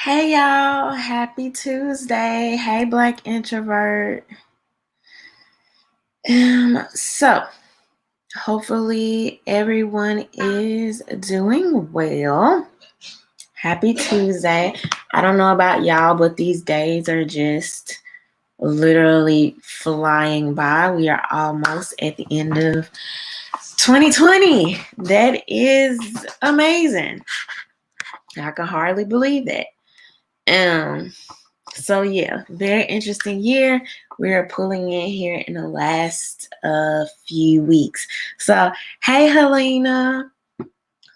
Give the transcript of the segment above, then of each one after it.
Hey y'all, happy Tuesday. Hey Black introvert. So hopefully everyone is doing well. Happy Tuesday. I don't know about y'all, but these days are just literally flying by. We are almost at the end of 2020. That is amazing. I can hardly believe that. So yeah, very interesting year. We are pulling in here in the last few weeks. So hey Helena,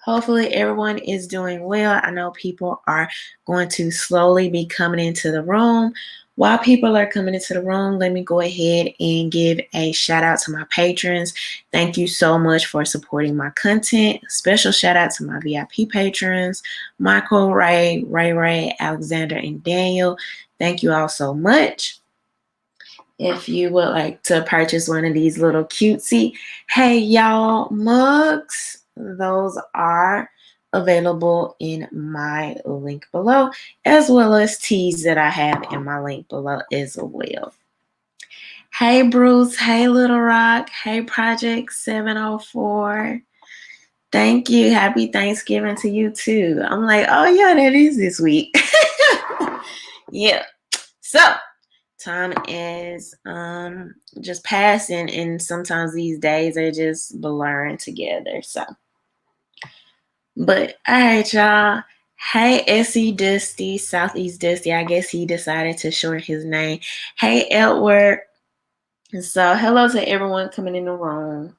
hopefully everyone is doing well. I know people are going to slowly be coming into the room. While people are coming into the room, let me go ahead and give a shout out to my patrons. Thank you so much for supporting my content. Special shout out to my VIP patrons, Michael, Ray, Alexander, and Daniel. Thank you all so much. If you would like to purchase one of these little cutesy hey y'all mugs, those are available in my link below, as well as teas that I have in my link below as well. Hey Bruce, hey Little Rock, hey Project 704. Thank you. Happy Thanksgiving to you too. I'm like, oh yeah, that is this week. Yeah. So time is just passing, and sometimes these days are just blurring together. So, but all right, y'all. Hey, SE Dusty, Southeast Dusty. I guess he decided to shorten his name. Hey, Edward. So, hello to everyone coming in the room.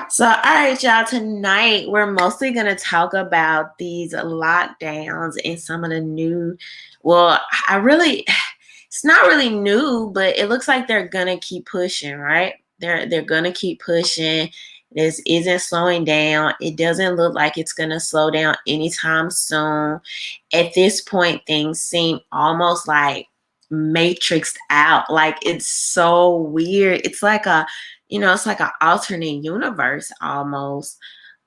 So, all right, y'all. Tonight, we're mostly going to talk about these lockdowns and some of the new. Well, it's not really new, but it looks like they're going to keep pushing, right? They're going to keep pushing. This isn't slowing down. It doesn't look like it's going to slow down anytime soon. At this point, things seem almost like matrixed out. Like it's so weird. It's like it's like an alternate universe almost.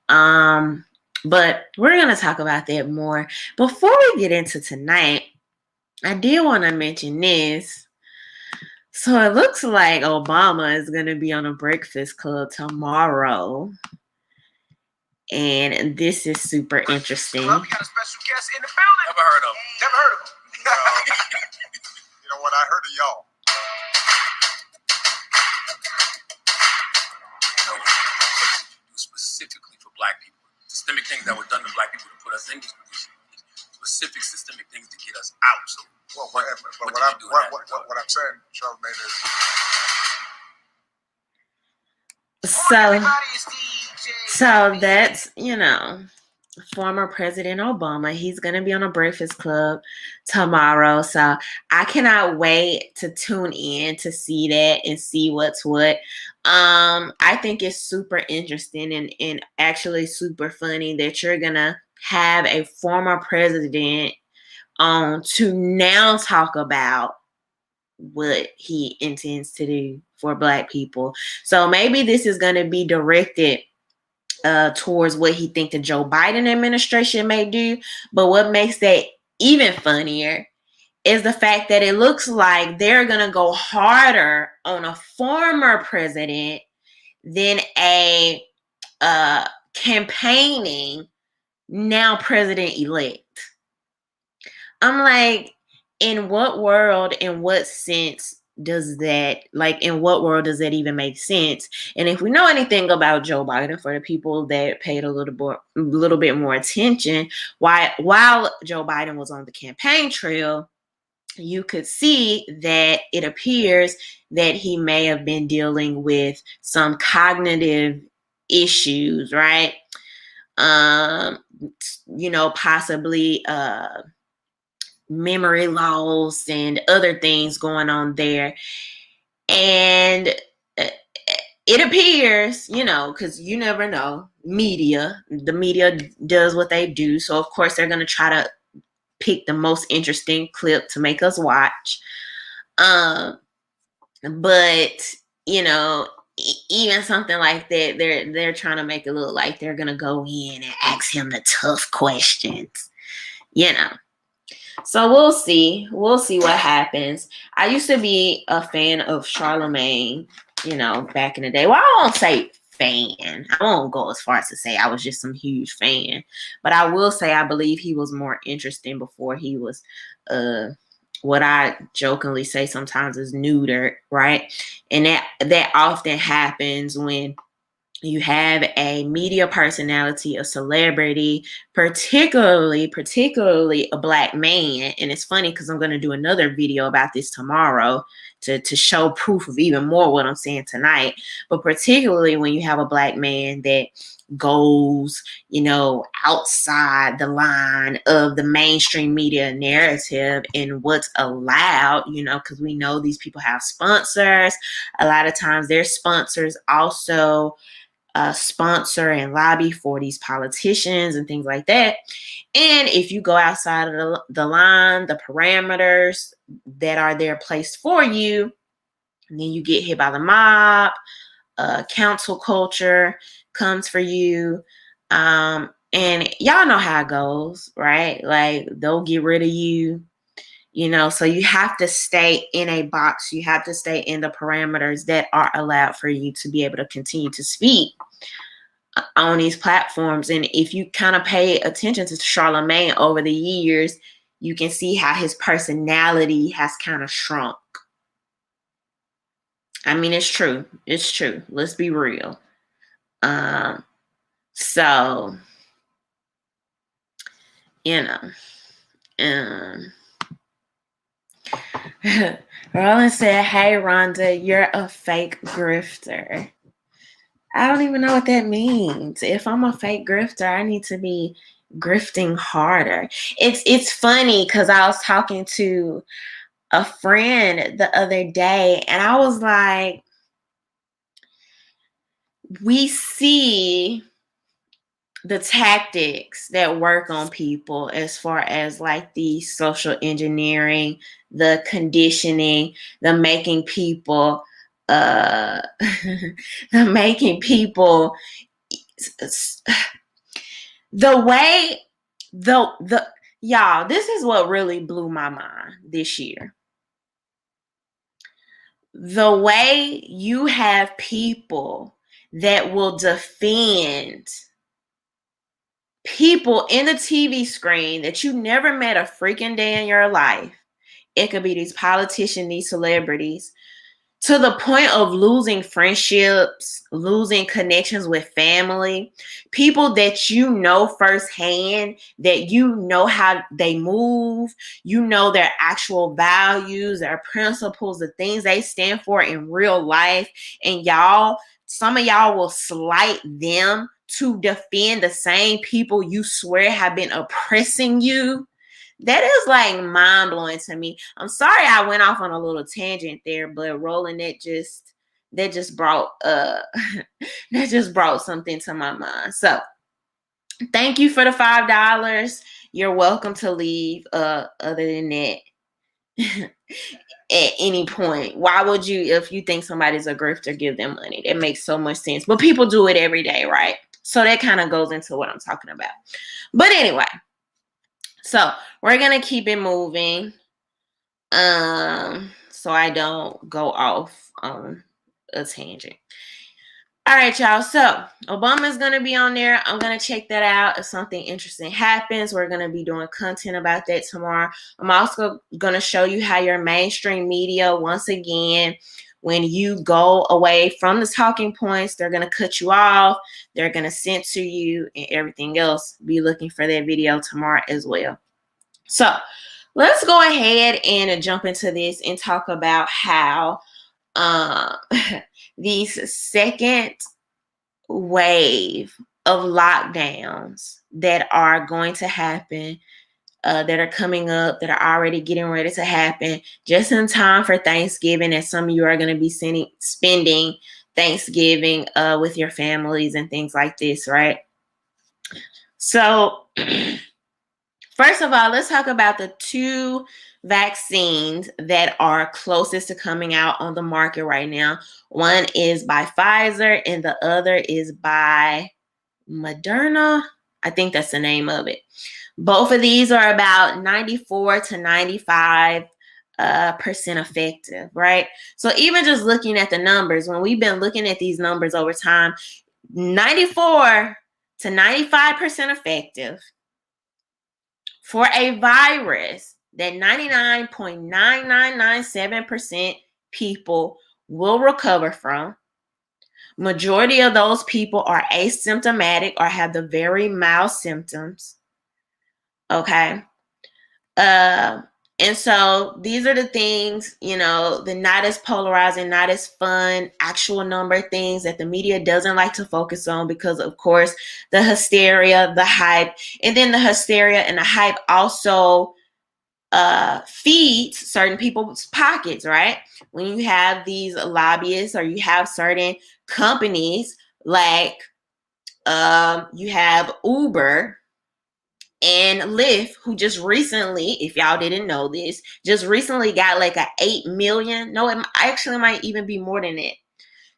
But we're going to talk about that more. Before we get into tonight, I did want to mention this. So it looks like Obama is going to be on a Breakfast Club tomorrow. And this is super interesting. We got a special guest in the building. Never heard of him. Never heard of him. You know what? I heard of y'all. Specifically for black people. Systemic things that were done to black people to put us in this position. Specific systemic things to get us out. So, what I'm saying, Charlamagne, is so that's former President Obama. He's going to be on a Breakfast Club tomorrow. So I cannot wait to tune in to see that and see what's what. I think it's super interesting and actually super funny that you're going to have a former president to now talk about what he intends to do for Black people. So maybe this is going to be directed towards what he thinks the Joe Biden administration may do. But what makes that even funnier is the fact that it looks like they're going to go harder on a former president than a campaigning now president-elect. I'm like, in what world, in what sense does that, in what world does that even make sense? And if we know anything about Joe Biden, for the people that paid a little bit more attention, while Joe Biden was on the campaign trail, you could see that it appears that he may have been dealing with some cognitive issues, right? Possibly memory loss and other things going on there. And it appears, because you never know, the media does what they do. So of course they're going to try to pick the most interesting clip to make us watch. But even something like that, they're trying to make it look like they're going to go in and ask him the tough questions, So we'll see. We'll see what happens. I used to be a fan of Charlemagne, back in the day. Well, I won't say fan. I won't go as far as to say I was just some huge fan. But I will say I believe he was more interesting before he was what I jokingly say sometimes is neutered, right? And that often happens when you have a media personality, a celebrity, particularly a Black man. And it's funny because I'm going to do another video about this tomorrow to show proof of even more what I'm saying tonight. But particularly when you have a Black man that goes, outside the line of the mainstream media narrative and what's allowed, because we know these people have sponsors. A lot of times their sponsors also sponsor and lobby for these politicians and things like that. And if you go outside of the line, the parameters that are there placed for you, and then you get hit by the mob, council culture comes for you. And y'all know how it goes, right? Like they'll get rid of you. So you have to stay in a box. You have to stay in the parameters that are allowed for you to be able to continue to speak on these platforms. And if you kind of pay attention to Charlemagne over the years, you can see how his personality has kind of shrunk. I mean, it's true. It's true. Let's be real. So, Roland said, "Hey, Rhonda, you're a fake grifter." I don't even know what that means. If I'm a fake grifter, I need to be grifting harder. It's funny because I was talking to a friend the other day, and I was like, we see the tactics that work on people as far as like the social engineering, the conditioning, the making people the way the y'all, this is what really blew my mind this year. The way you have people that will defend people in the TV screen that you never met a freaking day in your life. It could be these politicians, these celebrities, to the point of losing friendships, losing connections with family, people that you know firsthand, that you know how they move, their actual values, their principles, the things they stand for in real life. And some of y'all will slight them to defend the same people you swear have been oppressing you. That is like mind blowing to me. I'm sorry I went off on a little tangent there, but Roland, that just brought that just brought something to my mind. So thank you for the $5. You're welcome to leave. Other than that, at any point, why would you, if you think somebody's a grifter, give them money? That makes so much sense. But people do it every day, right? So that kind of goes into what I'm talking about. But anyway. So we're going to keep it moving so I don't go off on a tangent. All right, y'all. So Obama's going to be on there. I'm going to check that out. If something interesting happens, we're going to be doing content about that tomorrow. I'm also going to show you how your mainstream media, once again, when you go away from the talking points, they're going to cut you off. They're going to censor you and everything else. Be looking for that video tomorrow as well. So let's go ahead and jump into this and talk about how these second wave of lockdowns that are going to happen, that are coming up, that are already getting ready to happen just in time for Thanksgiving, and some of you are going to be spending Thanksgiving with your families and things like this, right? So first of all, let's talk about the two vaccines that are closest to coming out on the market right now. One is by Pfizer and the other is by Moderna. I think that's the name of it. Both of these are about 94 to 95% effective, right? So even just looking at the numbers, when we've been looking at these numbers over time, 94 to 95% effective for a virus that 99.9997% people will recover from. Majority of those people are asymptomatic or have the very mild symptoms. Okay. And so these are the things, the not as polarizing, not as fun, actual number things that the media doesn't like to focus on because, of course, the hysteria, the hype, and then the hysteria and the hype also feeds certain people's pockets, right? When you have these lobbyists or you have certain companies like you have Uber and Lyft, who just recently, if y'all didn't know this, just recently got like a 8 million, no, it actually might even be more than that,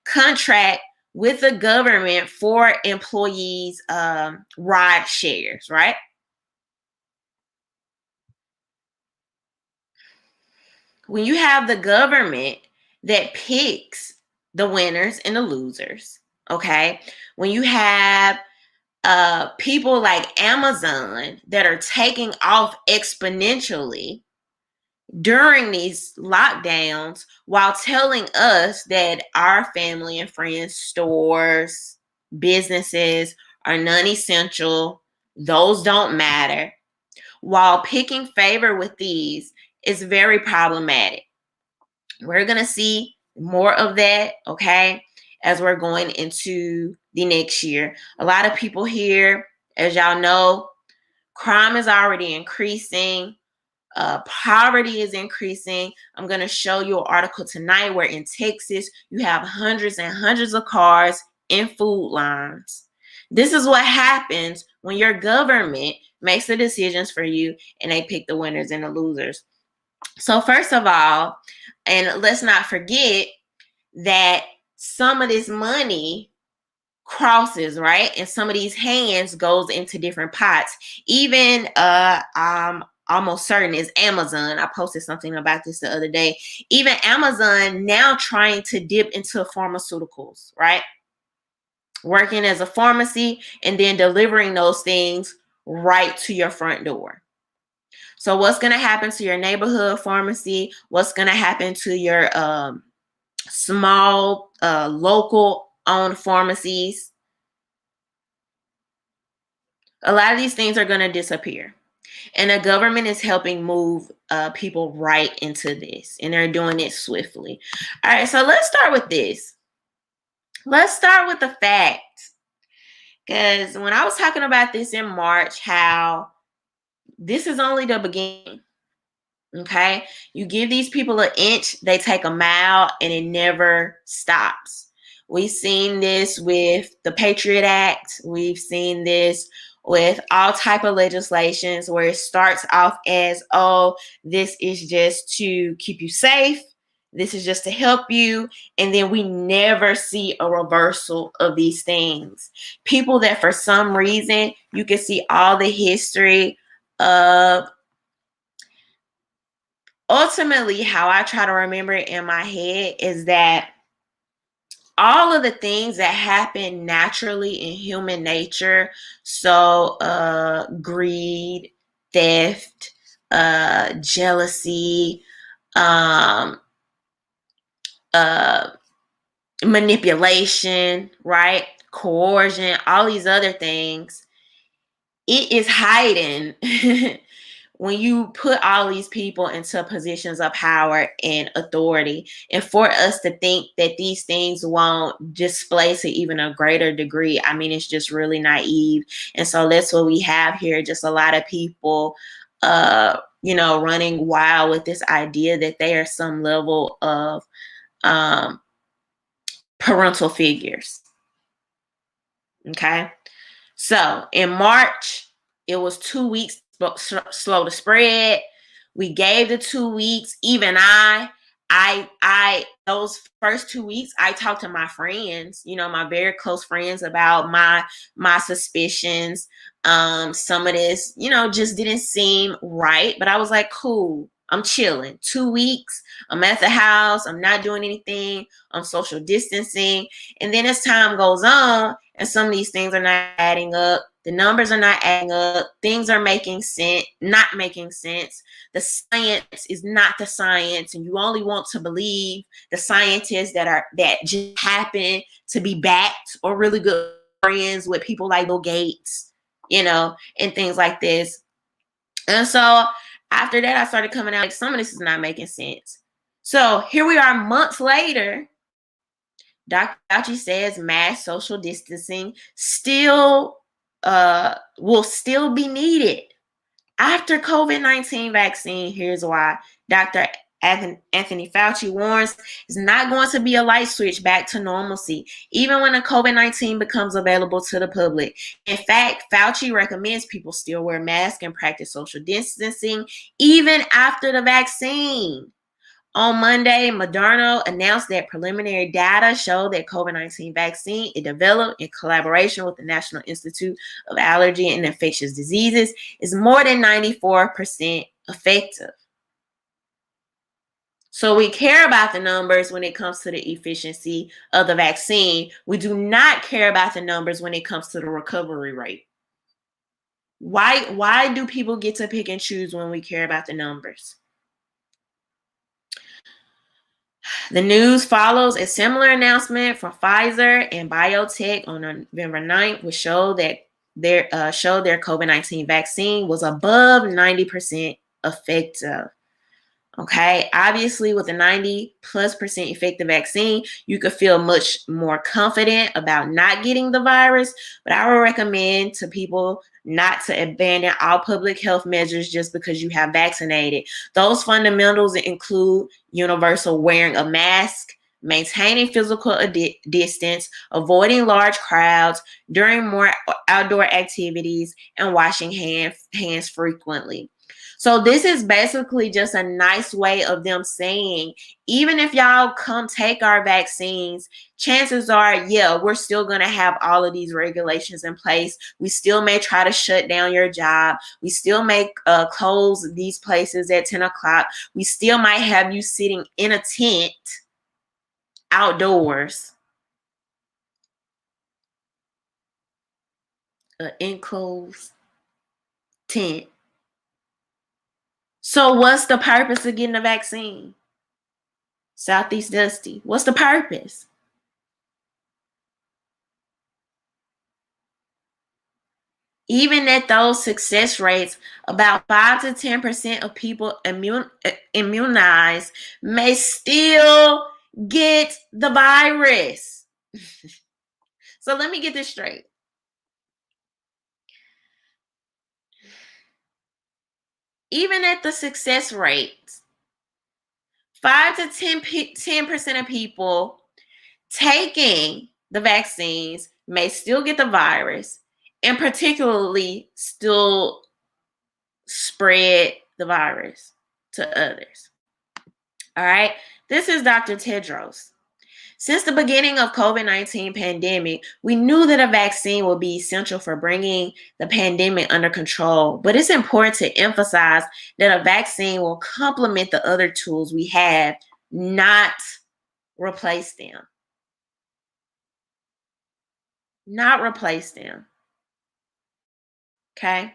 contract with the government for employees' ride shares, right? When you have the government that picks the winners and the losers, okay? When you have people like Amazon that are taking off exponentially during these lockdowns while telling us that our family and friends, stores, businesses are non-essential, those don't matter, while picking favor with these is very problematic. We're going to see more of that, okay, as we're going into the next year. A lot of people here, as y'all know, crime is already increasing. Poverty is increasing. I'm going to show you an article tonight where in Texas, you have hundreds and hundreds of cars in food lines. This is what happens when your government makes the decisions for you and they pick the winners and the losers. So first of all, and let's not forget that some of this money crosses, right? And some of these hands goes into different pots. Even I'm almost certain is Amazon. I posted something about this the other day. Even Amazon now trying to dip into pharmaceuticals, right? Working as a pharmacy and then delivering those things right to your front door. So what's going to happen to your neighborhood pharmacy? What's going to happen to your small local owned pharmacies? A lot of these things are going to disappear. And the government is helping move people right into this. And they're doing it swiftly. All right, so let's start with this. Let's start with the fact. Because when I was talking about this in March, how this is only the beginning. Okay? You give these people an inch, they take a mile, and it never stops. We've seen this with the Patriot Act. We've seen this with all type of legislations where it starts off as, oh, this is just to keep you safe. This is just to help you. And then we never see a reversal of these things. People that for some reason, you can see all the history of, ultimately how I try to remember it in my head is that all of the things that happen naturally in human nature, so greed, theft, jealousy, manipulation, right? Coercion, all these other things, it is hiding when you put all these people into positions of power and authority. And for us to think that these things won't display to even a greater degree, I mean, it's just really naive. And so that's what we have here. Just a lot of people, running wild with this idea that they are some level of parental figures. Okay. So in March, it was 2 weeks slow to spread. We gave the 2 weeks. Even I those first 2 weeks, I talked to my friends, my very close friends, about my suspicions. Some of this, just didn't seem right, but I was like, cool, I'm chilling. 2 weeks, I'm at the house, I'm not doing anything, I'm social distancing. And then as time goes on, and some of these things are not adding up, the numbers are not adding up, things are not making sense. The science is not the science, and you only want to believe the scientists that just happen to be backed or really good friends with people like Bill Gates, and things like this. And so after that, I started coming out like, some of this is not making sense. So here we are months later. Dr. Fauci says mass social distancing will still be needed after COVID-19 vaccine. Here's why. Dr. Anthony Fauci warns it's not going to be a light switch back to normalcy, even when the COVID-19 becomes available to the public. In fact, Fauci recommends people still wear masks and practice social distancing even after the vaccine. On Monday, Moderna announced that preliminary data showed that COVID-19 vaccine it developed in collaboration with the National Institute of Allergy and Infectious Diseases is more than 94% effective. So we care about the numbers when it comes to the efficiency of the vaccine. We do not care about the numbers when it comes to the recovery rate. Why do people get to pick and choose when we care about the numbers? The news follows a similar announcement from Pfizer and BioNTech on November 9th, which showed that their COVID-19 vaccine was above 90% effective. Okay, obviously with a 90+% effective vaccine, you could feel much more confident about not getting the virus, but I would recommend to people not to abandon all public health measures just because you have vaccinated. Those fundamentals include universal wearing a mask, maintaining physical distance, avoiding large crowds during more outdoor activities, and washing hands frequently. So this is basically just a nice way of them saying, even if y'all come take our vaccines, chances are, yeah, we're still going to have all of these regulations in place. We still may try to shut down your job. We still may close these places at 10 o'clock. We still might have you sitting in a tent outdoors, an enclosed tent. So what's the purpose of getting a vaccine? Southeast Dusty, what's the purpose? Even at those success rates, about 5 to 10% of people immunized may still get the virus. So let me get this straight. Even at the success rates, 5 to 10% of people taking the vaccines may still get the virus, and particularly still spread the virus to others. All right, this is Dr. Tedros. Since the beginning of COVID-19 pandemic, we knew that a vaccine would be essential for bringing the pandemic under control. But it's important to emphasize that a vaccine will complement the other tools we have, not replace them. Not replace them. Okay?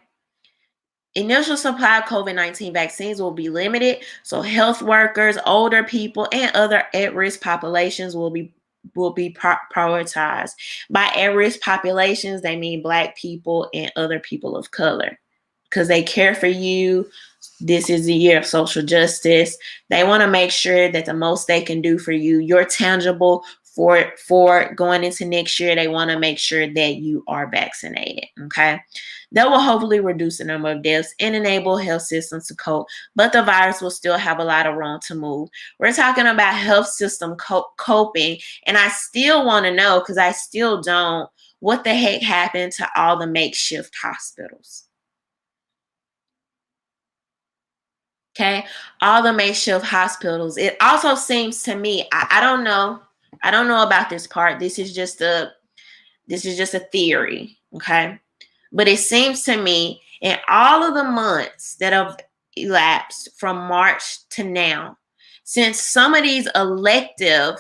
Initial supply of COVID-19 vaccines will be limited, so health workers, older people, and other at-risk populations will be prioritized. By at-risk populations, they mean Black people and other people of color, because they care for you. This is the year of social justice. They want to make sure that the most they can do for you, you're tangible for going into next year. They want to make sure that you are vaccinated. Okay. That will hopefully reduce the number of deaths and enable health systems to cope, but the virus will still have a lot of room to move. We're talking about health system coping, and I still want to know, because I still don't, what the heck happened to all the makeshift hospitals? Okay, all the makeshift hospitals. It also seems to me, I don't know. I don't know about this part. This is just a theory. Okay. But it seems to me in all of the months that have elapsed from March to now, since some of these elective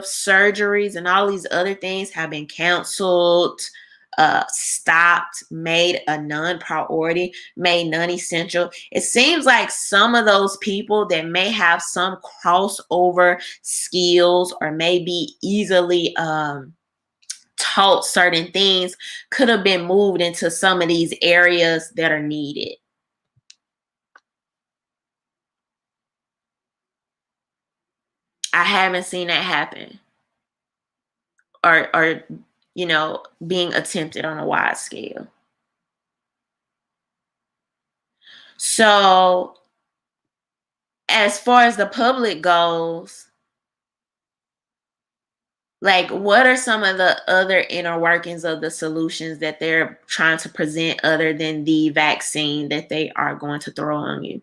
surgeries and all these other things have been canceled, stopped, made a non-priority, made non-essential. It seems like some of those people that may have some crossover skills or may be easily taught certain things could have been moved into some of these areas that are needed. I haven't seen that happen or being attempted on a wide scale. So as far as the public goes, like, what are some of the other inner workings of the solutions that they're trying to present other than the vaccine that they are going to throw on you?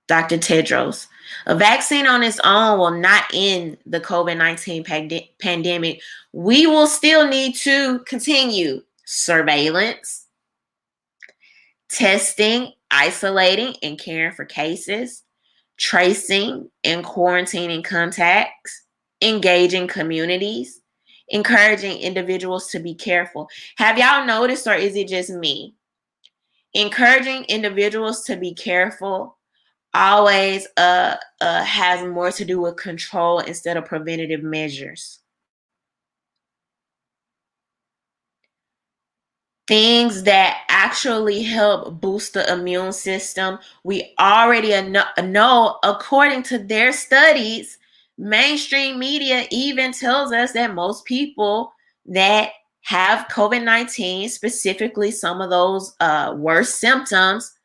Dr. Tedros, a vaccine on its own will not end the COVID-19 pandemic. We will still need to continue surveillance, testing, isolating, and caring for cases, tracing and quarantining contacts, engaging communities, encouraging individuals to be careful. Have y'all noticed, or is it just me? Encouraging individuals to be careful always has more to do with control instead of preventative measures. Things that actually help boost the immune system. We already know, according to their studies, mainstream media even tells us that most people that have COVID-19, specifically some of those worst symptoms,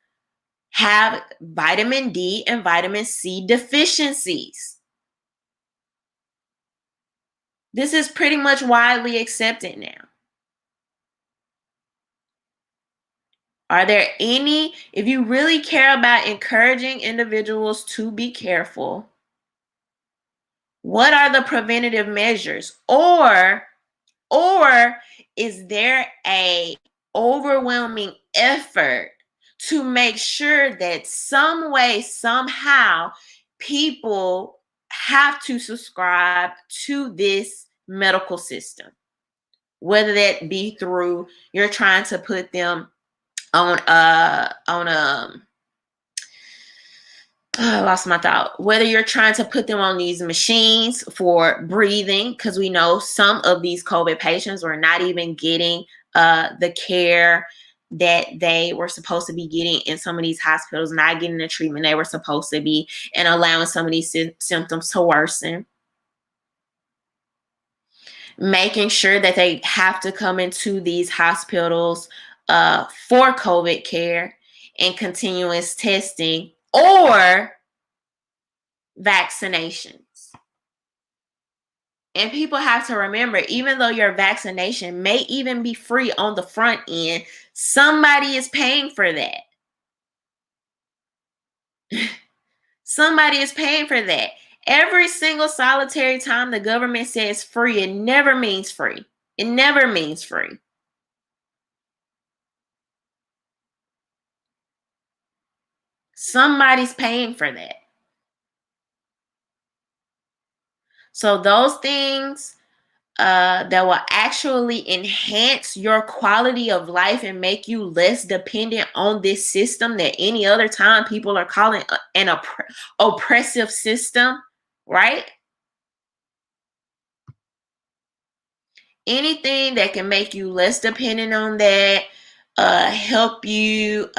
have vitamin D and vitamin C deficiencies. This is pretty much widely accepted now. Are there any, if you really care about encouraging individuals to be careful, what are the preventative measures? Or is there a overwhelming effort to make sure that some way, somehow, people have to subscribe to this medical system, whether that be through you're trying to put them on I lost my thought. Whether you're trying to put them on these machines for breathing, because we know some of these COVID patients were not even getting the care that they were supposed to be getting in some of these hospitals, not getting the treatment they were supposed to be, and allowing some of these symptoms to worsen. Making sure that they have to come into these hospitals for COVID care and continuous testing or vaccinations. And people have to remember, even though your vaccination may even be free on the front end, somebody is paying for that. Somebody is paying for that. Every single solitary time the government says free, it never means free. It never means free. Somebody's paying for that. So those things that will actually enhance your quality of life and make you less dependent on this system that any other time people are calling an oppressive system, right? Anything that can make you less dependent on that, help you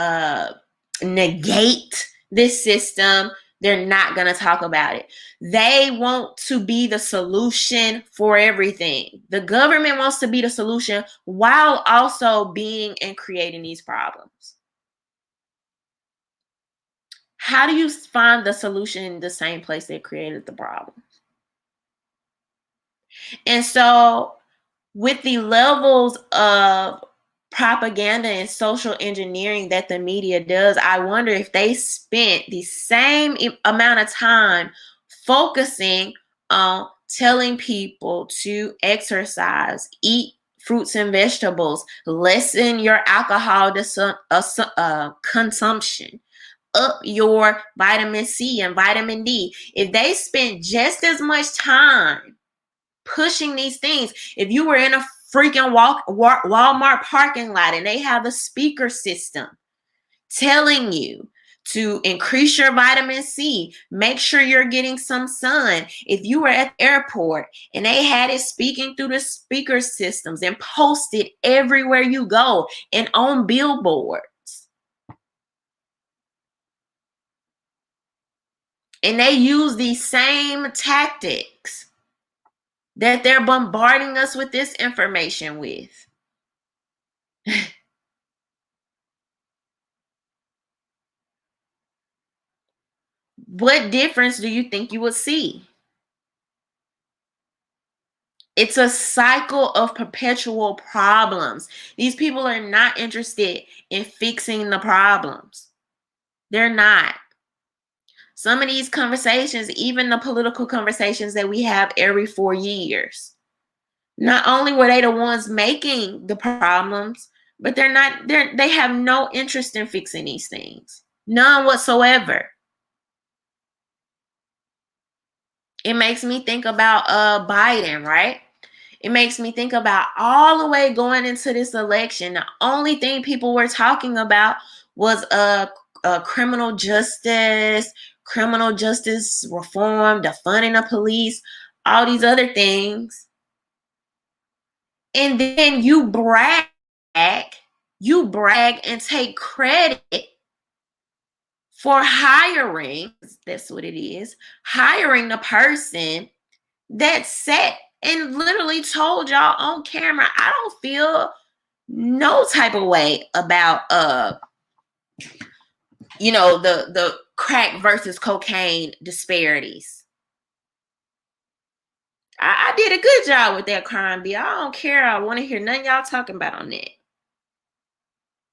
negate this system, they're not going to talk about it. They want to be the solution for everything. The government wants to be the solution while also being and creating these problems. How do you find the solution in the same place that created the problem? And so with the levels of propaganda and social engineering that the media does, I wonder if they spent the same amount of time focusing on telling people to exercise, eat fruits and vegetables, lessen your alcohol consumption, up your vitamin C and vitamin D. If they spent just as much time pushing these things, if you were in a freaking Walmart parking lot and they have a speaker system telling you to increase your vitamin C, make sure you're getting some sun. If you were at the airport and they had it speaking through the speaker systems and posted everywhere you go and on billboards, and they use these same tactics that they're bombarding us with this information with. What difference do you think you would see? It's a cycle of perpetual problems. These people are not interested in fixing the problems. They're not. Some of these conversations, even the political conversations that we have every 4 years, not only were they the ones making the problems, but they have no interest in fixing these things. None whatsoever. It makes me think about Biden, right? It makes me think about all the way going into this election. The only thing people were talking about was criminal justice reform, defunding the police, all these other things. And then you brag and take credit for hiring, that's what it is, hiring the person that sat and literally told y'all on camera, I don't feel no type of way about the crack versus cocaine disparities. I did a good job with that crime bill. I don't care. I want to hear none of y'all talking about on that.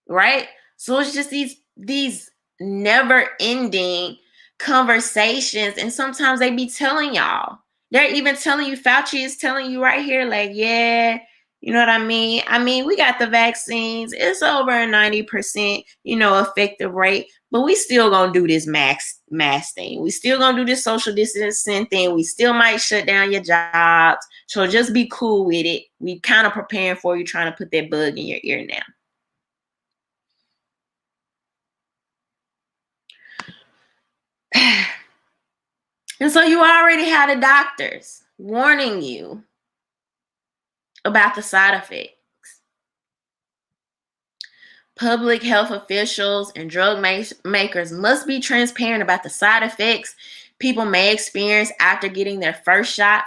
Right? So it's just these never-ending conversations, and sometimes they be telling y'all. They're even telling you, Fauci is telling you right here, like, yeah, you know what I mean? I mean, we got the vaccines. It's over a 90%, effective rate, but we still gonna do this mask thing. We still gonna do this social distancing thing. We still might shut down your jobs. So just be cool with it. We kind of preparing for you, trying to put that bug in your ear now. And so you already had the doctors warning you about the side effects. Public health officials and drug makers must be transparent about the side effects people may experience after getting their first shot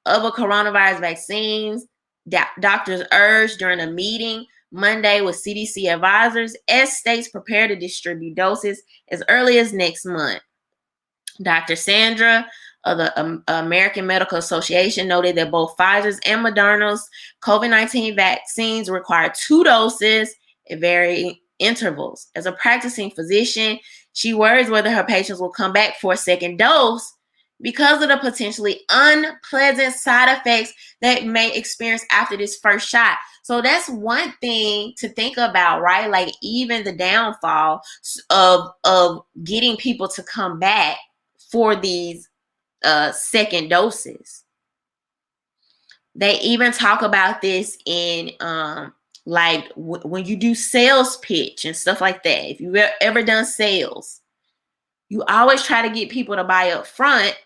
of a coronavirus vaccines. Doctors urged during a meeting Monday with CDC advisors as states prepare to distribute doses as early as next month. Dr. Sandra of the American Medical Association noted that both Pfizer's and Moderna's COVID-19 vaccines require 2 doses at varying intervals. As a practicing physician, she worries whether her patients will come back for a second dose because of the potentially unpleasant side effects that may experience after this first shot. So that's one thing to think about, right? Like even the downfall of getting people to come back for these second doses. They even talk about this in when you do sales pitch and stuff like that. If you've ever done sales, you always try to get people to buy up front,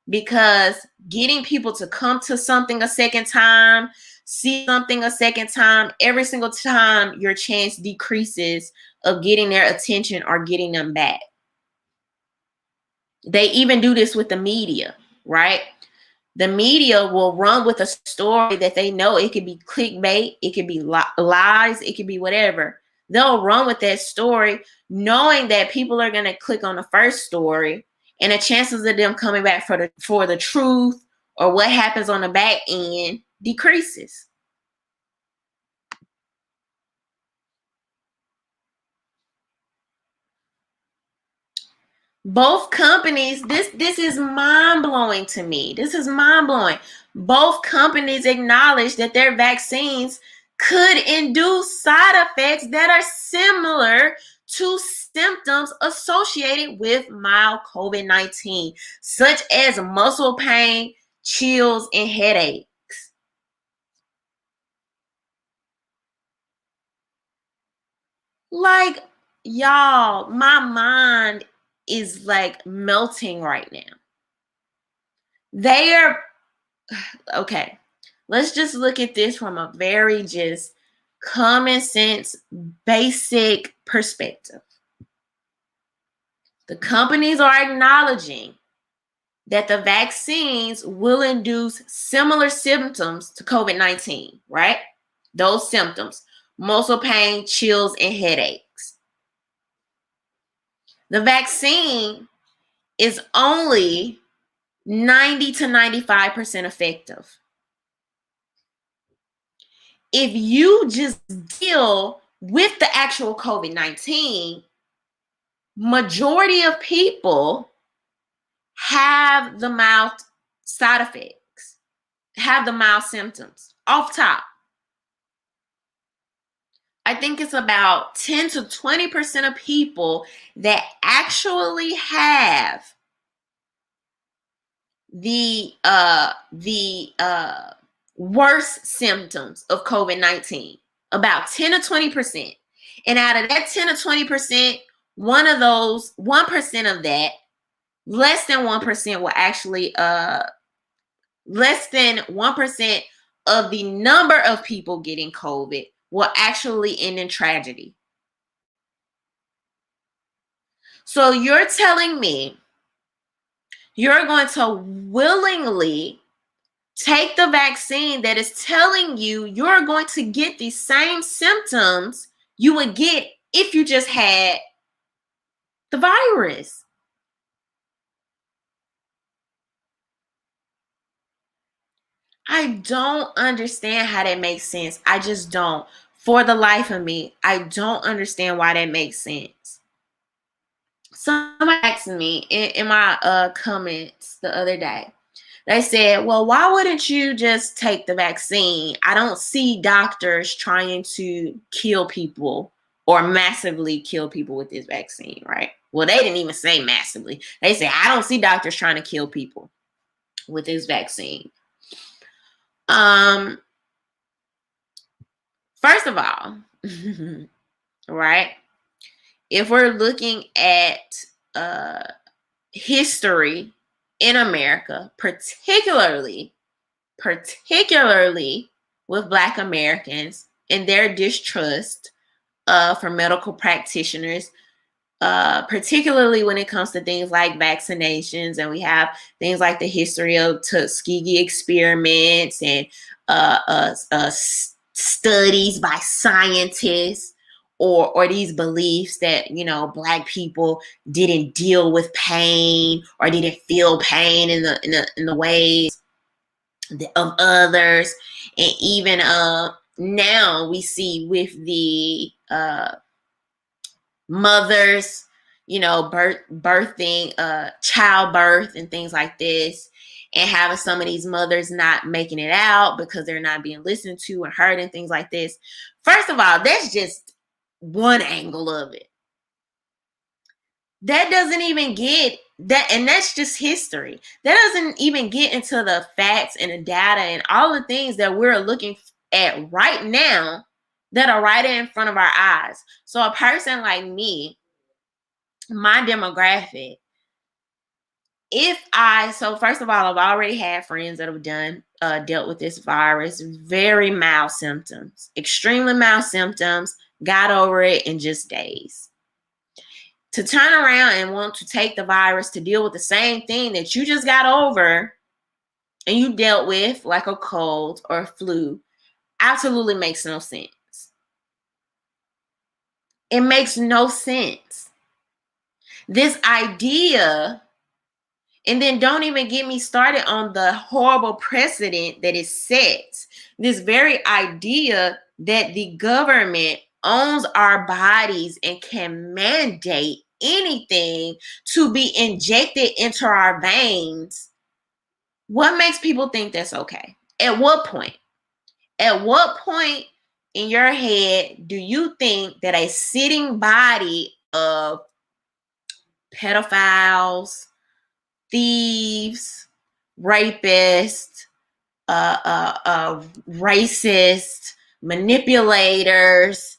because getting people to come to something a second time, see something a second time, every single time your chance decreases of getting their attention or getting them back. They even do this with the media, right? The media will run with a story that they know it could be clickbait, it could be lies, it could be whatever. They'll run with that story knowing that people are going to click on the first story, and the chances of them coming back for the truth or what happens on the back end decreases. Both companies, this is mind-blowing to me. This is mind-blowing. Both companies acknowledge that their vaccines could induce side effects that are similar to symptoms associated with mild COVID-19, such as muscle pain, chills, and headaches. Like, y'all, my mind is like melting right now. They are, okay, let's just look at this from a very just common sense, basic perspective. The companies are acknowledging that the vaccines will induce similar symptoms to COVID-19, right? Those symptoms, muscle pain, chills, and headaches. The vaccine is only 90 to 95% effective. If you just deal with the actual COVID-19, majority of people have the mild side effects, have the mild symptoms off top. I think it's about 10 to 20% of people that actually have the worst symptoms of COVID-19. About 10 to 20%. And out of that 10 to 20%, 1% of that, less than 1% will actually less than 1% of the number of people getting COVID will actually end in tragedy. So you're telling me you're going to willingly take the vaccine that is telling you you're going to get the same symptoms you would get if you just had the virus. I don't understand how that makes sense. I just don't. For the life of me, I don't understand why that makes sense. Somebody asked me in my comments the other day. They said, well, why wouldn't you just take the vaccine? I don't see doctors trying to kill people or massively kill people with this vaccine, right? Well, they didn't even say massively. They said, I don't see doctors trying to kill people with this vaccine. First of all, right? If we're looking at history in America, particularly with Black Americans and their distrust for medical practitioners, particularly when it comes to things like vaccinations, and we have things like the history of Tuskegee experiments and studies by scientists, or these beliefs that, you know, Black people didn't deal with pain or didn't feel pain in the ways of others. And even now we see with the mothers, you know, birthing, childbirth and things like this, and having some of these mothers not making it out because they're not being listened to and heard and things like this. First of all, that's just one angle of it. That doesn't even get that, and that's just history. That doesn't even get into the facts and the data and all the things that we're looking at right now that are right in front of our eyes. So a person like me, my demographic, so first of all, I've already had friends that have dealt with this virus, very mild symptoms, extremely mild symptoms, got over it in just days. To turn around and want to take the virus to deal with the same thing that you just got over and you dealt with, like a cold or a flu, absolutely makes no sense. It makes no sense. This idea, and then don't even get me started on the horrible precedent that it sets. This very idea that the government owns our bodies and can mandate anything to be injected into our veins, what makes people think that's okay? At what point? At what point in your head do you think that a sitting body of pedophiles, thieves, rapists, racist, manipulators,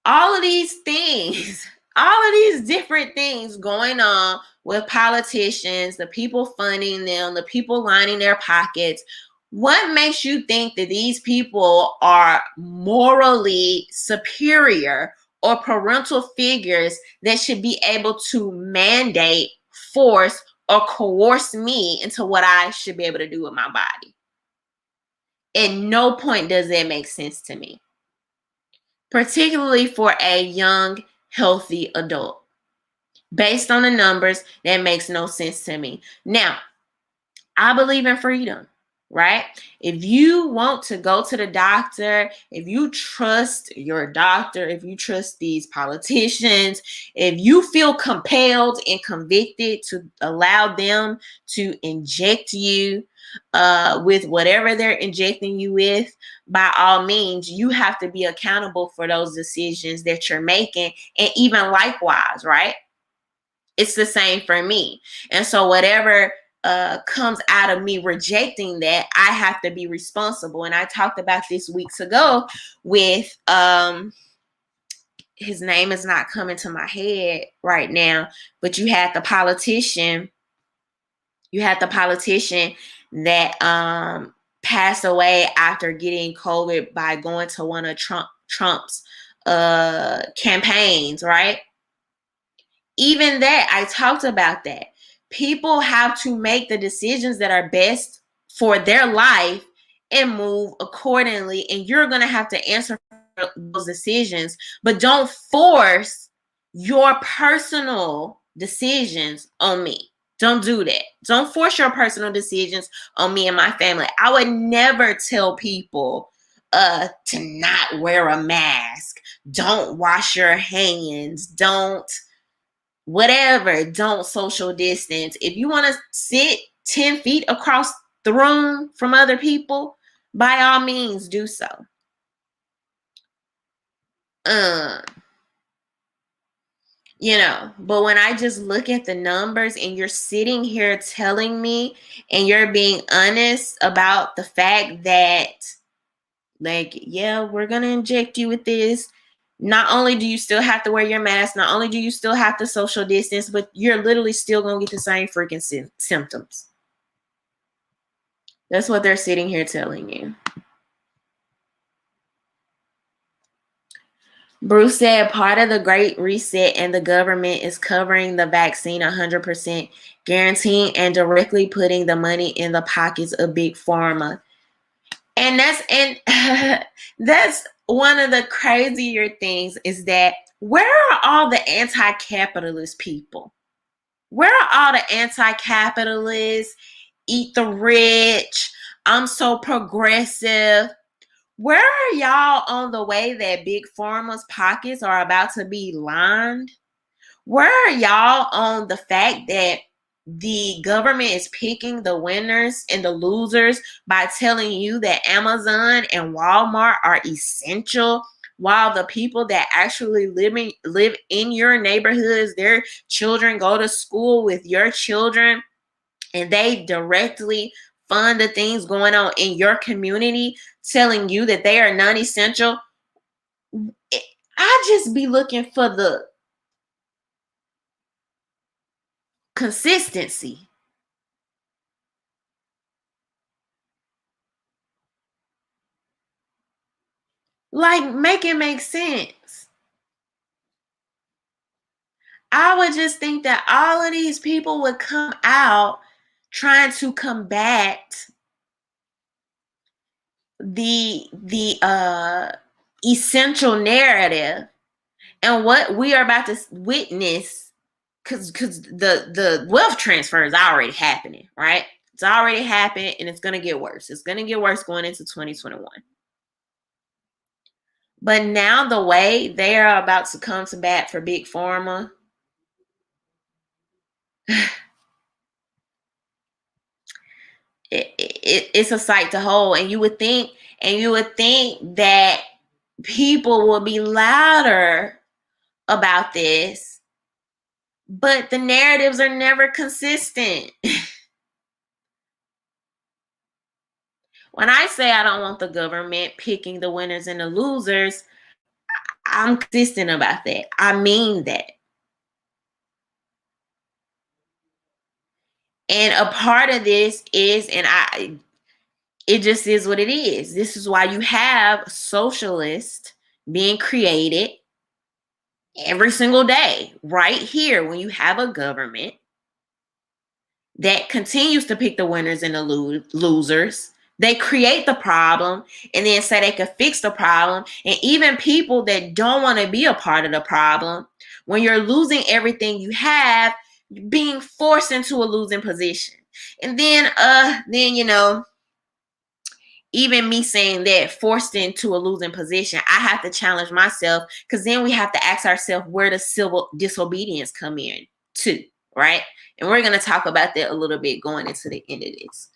all of these things, all of these different things going on with politicians, the people funding them, the people lining their pockets. What makes you think that these people are morally superior or parental figures that should be able to mandate, force, or coerce me into what I should be able to do with my body? At no point does that make sense to me, particularly for a young, healthy adult. Based on the numbers, that makes no sense to me. Now, I believe in freedom, right? If you want to go to the doctor, if you trust your doctor, if you trust these politicians, if you feel compelled and convicted to allow them to inject you with whatever they're injecting you with, by all means, you have to be accountable for those decisions that you're making. And even likewise, right? It's the same for me. And so whatever comes out of me rejecting that, I have to be responsible. And I talked about this weeks ago with his name is not coming to my head right now, but you had the politician that passed away after getting COVID by going to one of Trump's campaigns, right? Even that, I talked about that. People have to make the decisions that are best for their life and move accordingly. And you're going to have to answer for those decisions, but don't force your personal decisions on me. Don't do that. Don't force your personal decisions on me and my family. I would never tell people to not wear a mask. Don't wash your hands. Don't social distance. If you want to sit 10 feet across the room from other people, by all means do so. But when I just look at the numbers and you're sitting here telling me and you're being honest about the fact that, like, yeah, we're going to inject you with this. Not only do you still have to wear your mask, not only do you still have to social distance, but you're literally still going to get the same freaking symptoms. That's what they're sitting here telling you. Bruce said part of the Great Reset and the government is covering the vaccine 100%, guaranteeing and directly putting the money in the pockets of big pharma. And that's one of the crazier things is that where are all the anti-capitalist people? Where are all the anti-capitalists, eat the rich, I'm so progressive? Where are y'all on the way that big pharma's pockets are about to be lined? Where are y'all on the fact that the government is picking the winners and the losers by telling you that Amazon and Walmart are essential, while the people that actually live in your neighborhoods, their children go to school with your children, and they directly fund the things going on in your community, telling you that they are non-essential? I just be looking for the consistency. Like, make it make sense. I would just think that all of these people would come out trying to combat the essential narrative, and what we are about to witness, because the wealth transfer is already happening, right? It's already happened, and it's going to get worse. It's going to get worse going into 2021. But now the way they are about to come to bat for big pharma, it's a sight to hold. And you would think that people will be louder about this, but the narratives are never consistent. When I say I don't want the government picking the winners and the losers, I'm consistent about that. I mean that. And a part of this is, it just is what it is. This is why you have socialists being created every single day, right here, when you have a government that continues to pick the winners and the losers. They create the problem and then say they can fix the problem. And even people that don't want to be a part of the problem, when you're losing everything you have, being forced into a losing position. And then even me saying that, forced into a losing position, I have to challenge myself, because then we have to ask ourselves, where does civil disobedience come in too, right? And we're going to talk about that a little bit going into the end of this.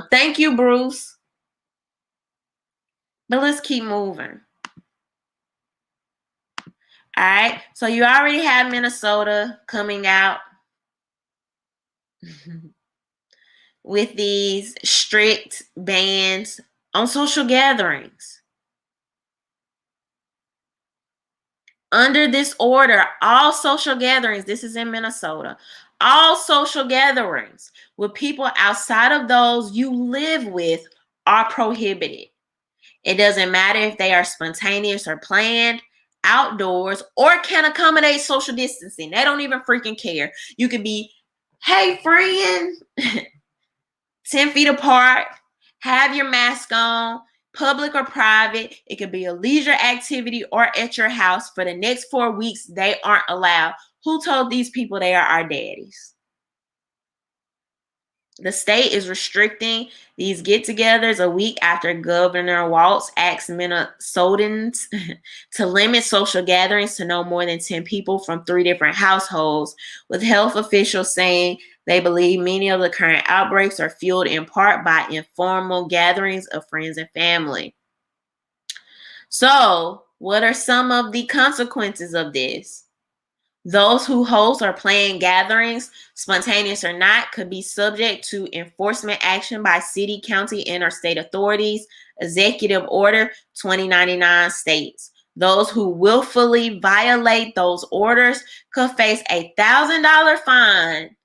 Thank you, Bruce. But let's keep moving. All right. So you already have Minnesota coming out with these strict bans on social gatherings. Under this order, all social gatherings, this is in Minnesota, all social gatherings with people outside of those you live with are prohibited. It doesn't matter if they are spontaneous or planned, outdoors, or can accommodate social distancing. They don't even freaking care. You could be, hey, friend, 10 feet apart, have your mask on, public or private. It could be a leisure activity or at your house. For the next 4 weeks, they aren't allowed. Who told these people they are our daddies? The state is restricting these get-togethers a week after Governor Walz asked Minnesotans to limit social gatherings to no more than 10 people from 3 different households, with health officials saying they believe many of the current outbreaks are fueled in part by informal gatherings of friends and family. So, what are some of the consequences of this? Those who host or plan gatherings, spontaneous or not, could be subject to enforcement action by city, county, and or state authorities. Executive Order 2099 states those who willfully violate those orders could face a $1,000 fine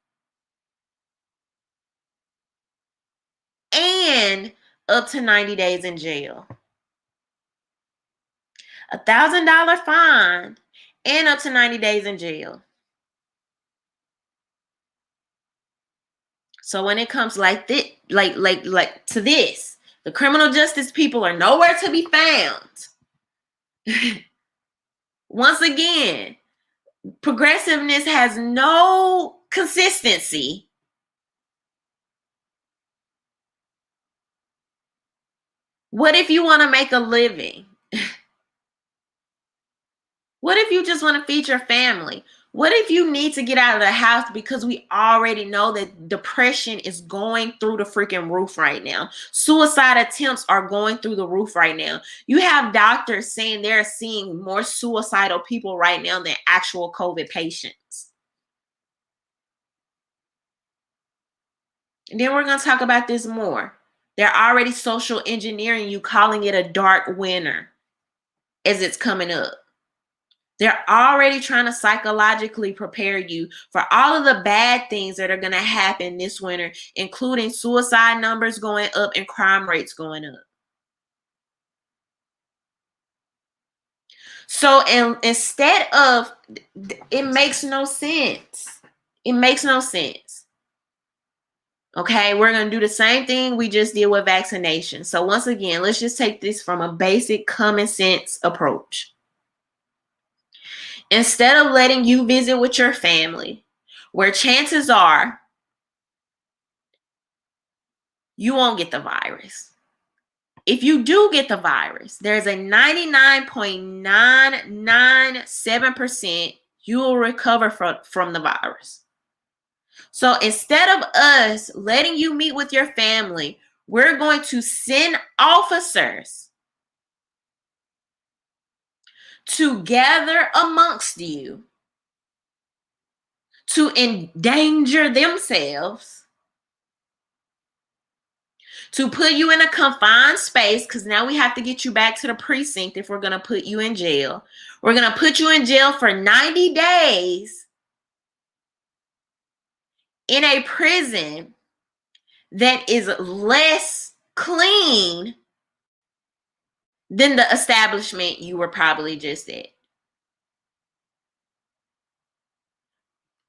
and up to 90 days in jail. $1,000 fine and up to 90 days in jail. So when it comes like this, like to this, the criminal justice people are nowhere to be found. Once again, progressiveness has no consistency. What if you want to make a living? What if you just want to feed your family? What if you need to get out of the house because we already know that depression is going through the freaking roof right now? Suicide attempts are going through the roof right now. You have doctors saying they're seeing more suicidal people right now than actual COVID patients. And then we're going to talk about this more. They're already social engineering you, calling it a dark winter as it's coming up. They're already trying to psychologically prepare you for all of the bad things that are going to happen this winter, including suicide numbers going up and crime rates going up. So instead of, it makes no sense. It makes no sense. Okay, we're going to do the same thing we just did with vaccination. So once again, let's just take this from a basic common sense approach. Instead of letting you visit with your family, where chances are you won't get the virus. If you do get the virus, there's a 99.997% you will recover from the virus. So instead of us letting you meet with your family, we're going to send officers to gather amongst you to endanger themselves, to put you in a confined space, because now we have to get you back to the precinct if we're going to put you in jail. We're going to put you in jail for 90 days in a prison that is less clean than the establishment you were probably just at.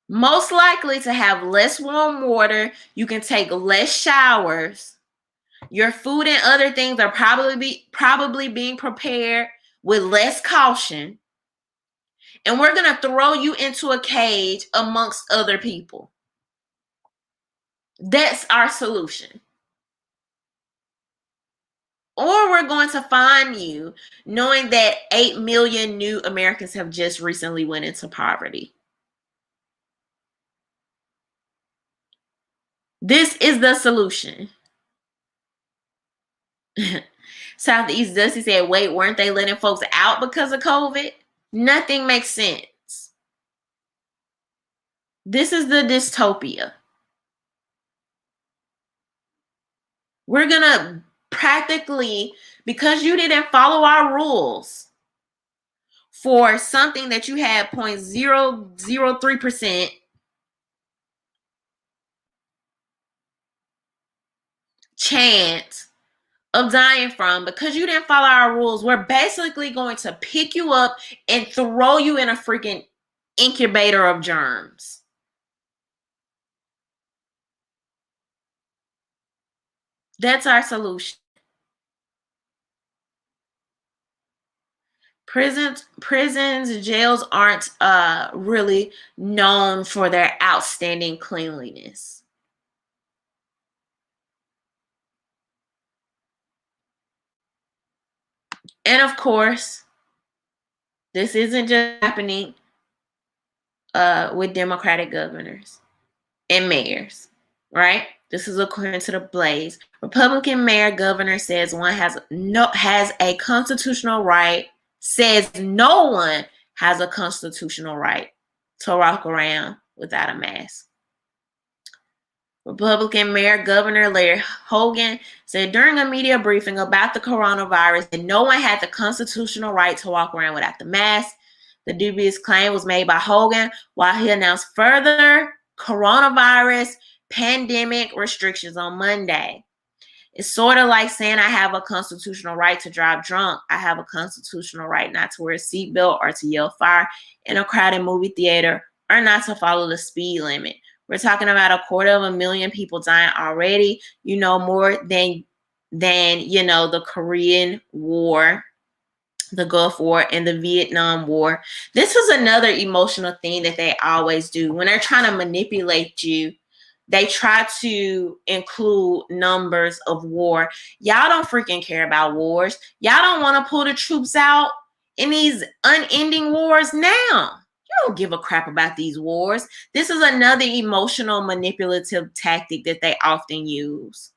Most likely to have less warm water. You can take less showers. Your food and other things are probably being prepared with less caution. And we're going to throw you into a cage amongst other people. That's our solution. Or we're going to fine you, knowing that 8 million new Americans have just recently went into poverty. This is the solution. Southeast Dusty said, wait, weren't they letting folks out because of COVID? Nothing makes sense. This is the dystopia. We're going to practically, because you didn't follow our rules for something that you had 0.003% chance of dying from, because you didn't follow our rules, we're basically going to pick you up and throw you in a freaking incubator of germs. That's our solution. Prisons, jails aren't really known for their outstanding cleanliness. And of course, this isn't just happening with Democratic governors and mayors, right? This is according to the Blaze. Republican mayor governor says has a constitutional right, says no one has a constitutional right to walk around without a mask. Republican Mayor Governor Larry Hogan said during a media briefing about the coronavirus that no one had the constitutional right to walk around without the mask. The dubious claim was made by Hogan while he announced further coronavirus pandemic restrictions on Monday. It's sort of like saying I have a constitutional right to drive drunk. I have a constitutional right not to wear a seatbelt or to yell fire in a crowded movie theater or not to follow the speed limit. We're talking about 250,000 people dying already, more than the Korean War, the Gulf War, and the Vietnam War. This is another emotional thing that they always do. When they're trying to manipulate you, they try to include numbers of war. Y'all don't freaking care about wars. Y'all don't want to pull the troops out in these unending wars now. You don't give a crap about these wars. This is another emotional manipulative tactic that they often use.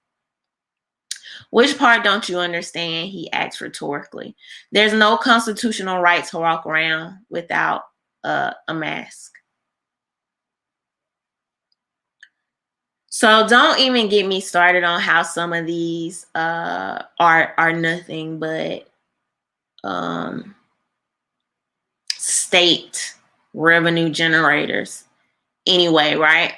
Which part don't you understand? He asked rhetorically. There's no constitutional right to walk around without a mask. So don't even get me started on how some of these are nothing but state revenue generators anyway, right?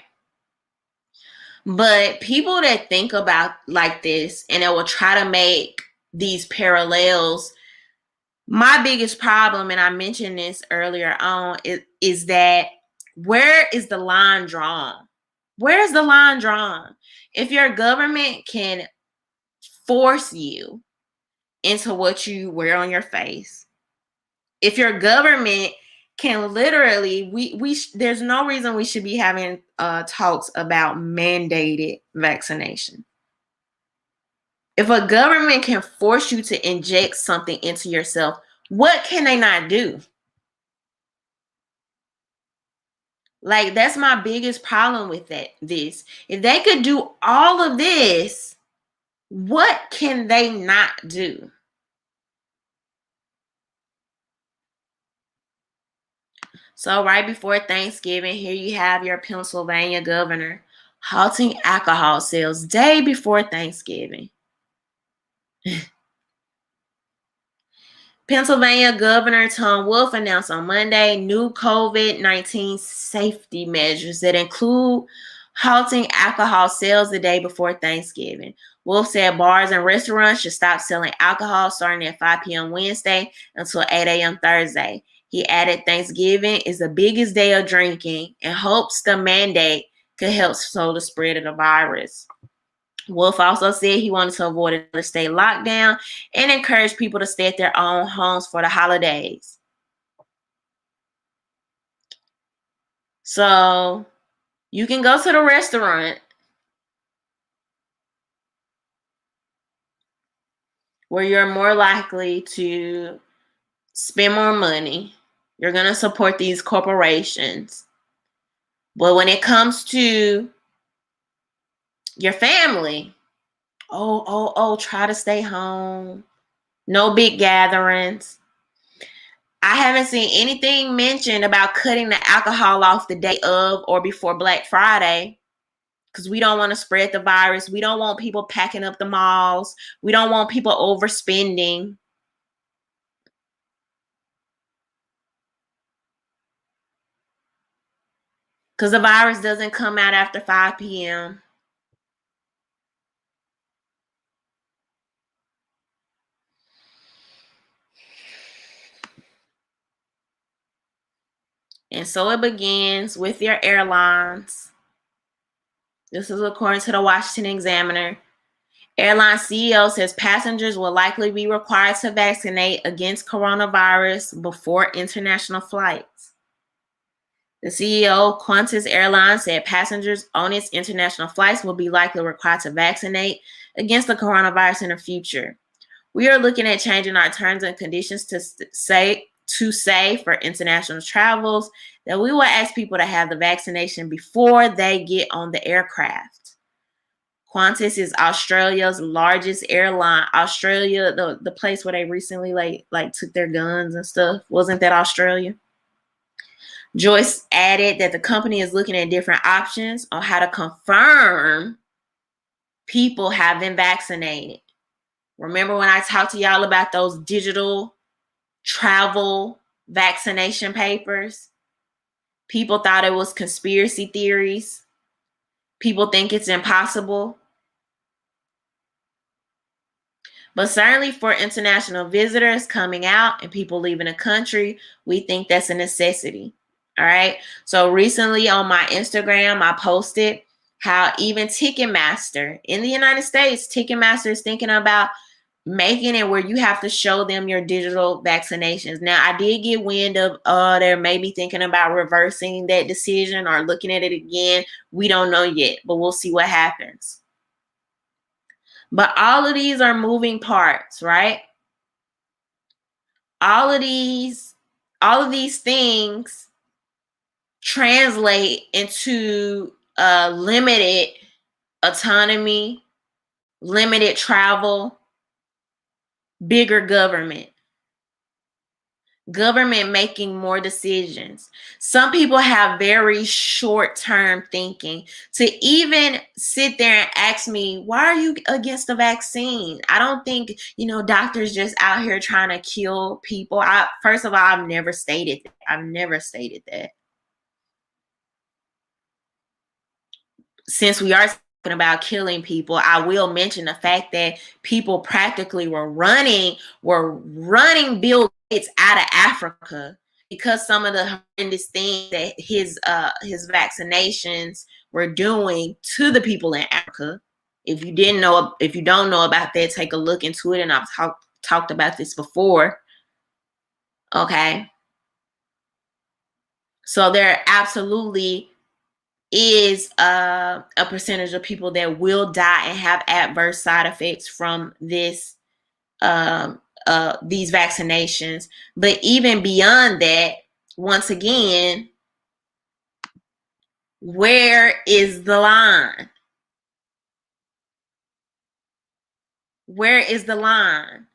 But people that think about like this and that will try to make these parallels, my biggest problem, and I mentioned this earlier on, is that where is the line drawn? Where's the line drawn? If your government can force you into what you wear on your face, if your government can literally, there's no reason we should be having talks about mandated vaccination. If a government can force you to inject something into yourself, what can they not do? Like, that's my biggest problem with this. If they could do all of this, What can they not do? So right before Thanksgiving, here you have your Pennsylvania governor halting alcohol sales day before Thanksgiving. Pennsylvania Governor Tom Wolf announced on Monday new COVID-19 safety measures that include halting alcohol sales the day before Thanksgiving. Wolf said bars and restaurants should stop selling alcohol starting at 5 p.m. Wednesday until 8 a.m. Thursday. He added Thanksgiving is the biggest day of drinking and hopes the mandate could help slow the spread of the virus. Wolf also said he wanted to avoid another state lockdown and encourage people to stay at their own homes for the holidays. So you can go to the restaurant where you're more likely to spend more money. You're going to support these corporations. But when it comes to your family, try to stay home. No big gatherings. I haven't seen anything mentioned about cutting the alcohol off the day of or before Black Friday because we don't want to spread the virus. We don't want people packing up the malls. We don't want people overspending. Because the virus doesn't come out after 5 p.m. And so it begins with your airlines. This is according to the Washington Examiner. Airline CEO says passengers will likely be required to vaccinate against coronavirus before international flights. The CEO of Qantas Airlines said passengers on its international flights will be likely required to vaccinate against the coronavirus in the future. We are looking at changing our terms and conditions to say for international travels that we will ask people to have the vaccination before they get on the aircraft. Qantas is Australia's largest airline. Australia, the place where they recently like took their guns and stuff, wasn't that Australia? Joyce added that the company is looking at different options on how to confirm people have been vaccinated. Remember when I talked to y'all about those digital travel vaccination papers? People thought it was conspiracy theories. People think it's impossible. But certainly for international visitors coming out and people leaving the country, we think that's a necessity. All right. So recently on my Instagram, I posted how even Ticketmaster in the United States, Ticketmaster is thinking about making it where you have to show them your digital vaccinations. Now, I did get wind of they're maybe thinking about reversing that decision or looking at it again. We don't know yet, but we'll see what happens. But all of these are moving parts, right? All of these things translate into limited autonomy, limited travel, bigger government making more decisions. Some people have very short-term thinking. To even sit there and ask me, why are you against the vaccine? I don't think, doctors just out here trying to kill people. First of all, I've never stated that. Since we are talking about killing people, I will mention the fact that people practically were running Bill Gates out of Africa because some of the horrendous things that his vaccinations were doing to the people in Africa. If you don't know about that, take a look into it. And I've talked about this before. Okay. So there absolutely is a percentage of people that will die and have adverse side effects from these vaccinations. But even beyond that, once again, where is the line? Where is the line?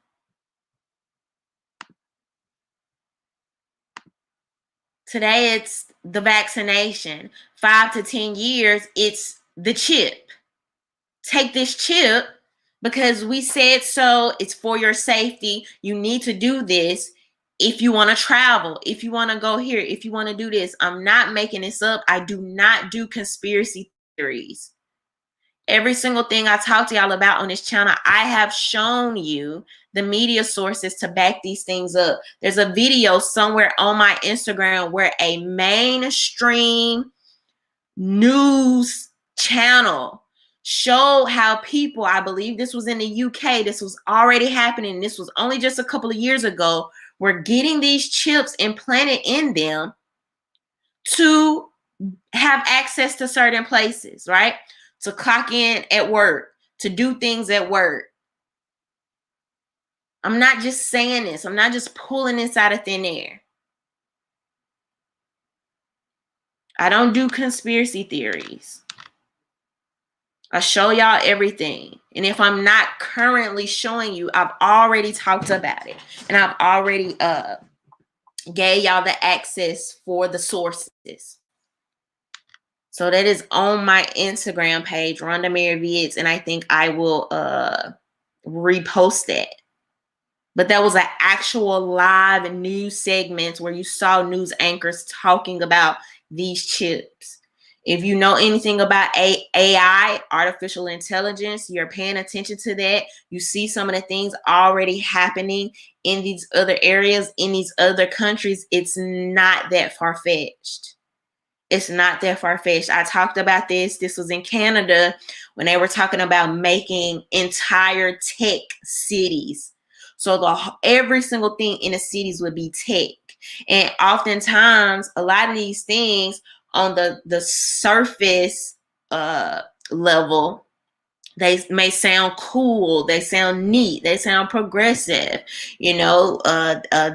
Today, it's the vaccination. 5 to 10 years, it's the chip. Take this chip because we said so. It's for your safety. You need to do this if you want to travel, if you want to go here, if you want to do this. I'm not making this up. I do not do conspiracy theories. Every single thing I talk to y'all about on this channel, I have shown you the media sources to back these things up. There's a video somewhere on my Instagram where a mainstream news channel showed how people, I believe this was in the UK, this was already happening, this was only just a couple of years ago, were getting these chips implanted in them to have access to certain places, right? To clock in at work, to do things at work. I'm not just saying this. I'm not just pulling this out of thin air. I don't do conspiracy theories. I show y'all everything. And if I'm not currently showing you, I've already talked about it. And I've already gave y'all the access for the sources. So that is on my Instagram page, RhondaMary Vids, and I think I will repost that. But that was an actual live news segment where you saw news anchors talking about these chips. If you know anything about AI, artificial intelligence, you're paying attention to that. You see some of the things already happening in these other areas, in these other countries. It's not that far-fetched. It's not that far-fetched. I talked about this. This was in Canada when they were talking about making entire tech cities. So every single thing in the cities would be tech. And oftentimes, a lot of these things on the surface level, they may sound cool, they sound neat, they sound progressive, you know,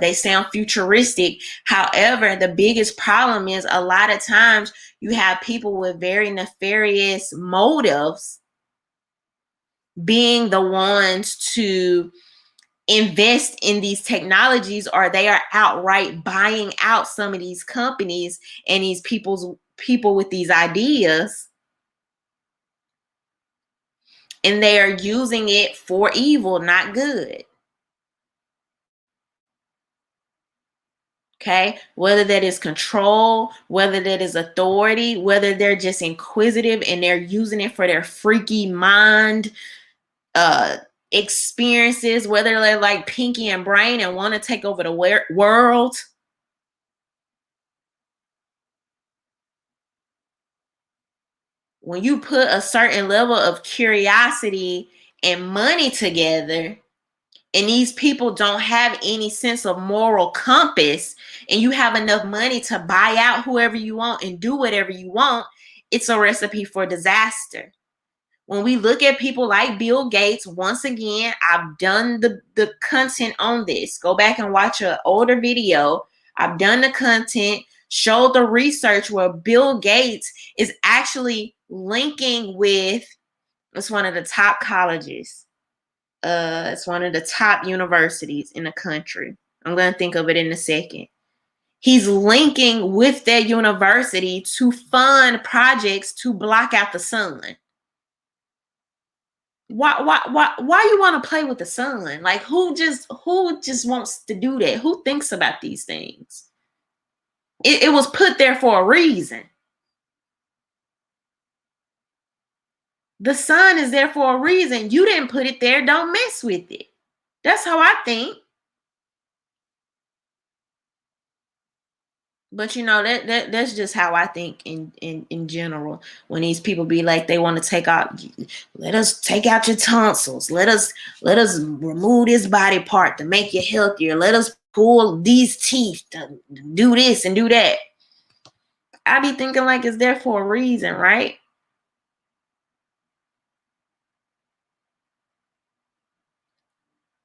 they sound futuristic. However, the biggest problem is a lot of times you have people with very nefarious motives being the ones to invest in these technologies, or they are outright buying out some of these companies and these people with these ideas, and they are using it for evil, not good. Okay, whether that is control, whether that is authority, whether they're just inquisitive and they're using it for their freaky mind experiences, whether they're like Pinky and Brain and want to take over the world. When you put a certain level of curiosity and money together, and these people don't have any sense of moral compass, and you have enough money to buy out whoever you want and do whatever you want, it's a recipe for disaster. When we look at people like Bill Gates, once again, I've done the content on this. Go back and watch an older video. I've done the content, showed the research where Bill Gates is actually linking with, it's one of the top colleges. It's one of the top universities in the country. I'm going to think of it in a second. He's linking with that university to fund projects to block out the sun. Why you want to play with the sun? Like who just wants to do that? Who thinks about these things? It was put there for a reason. The sun is there for a reason. You didn't put it there. Don't mess with it. That's how I think. But you know, that's just how I think in general. When these people be like, they want to take out, let us take out your tonsils. Let us remove this body part to make you healthier. Let us pull these teeth to do this and do that. I be thinking like it's there for a reason, right?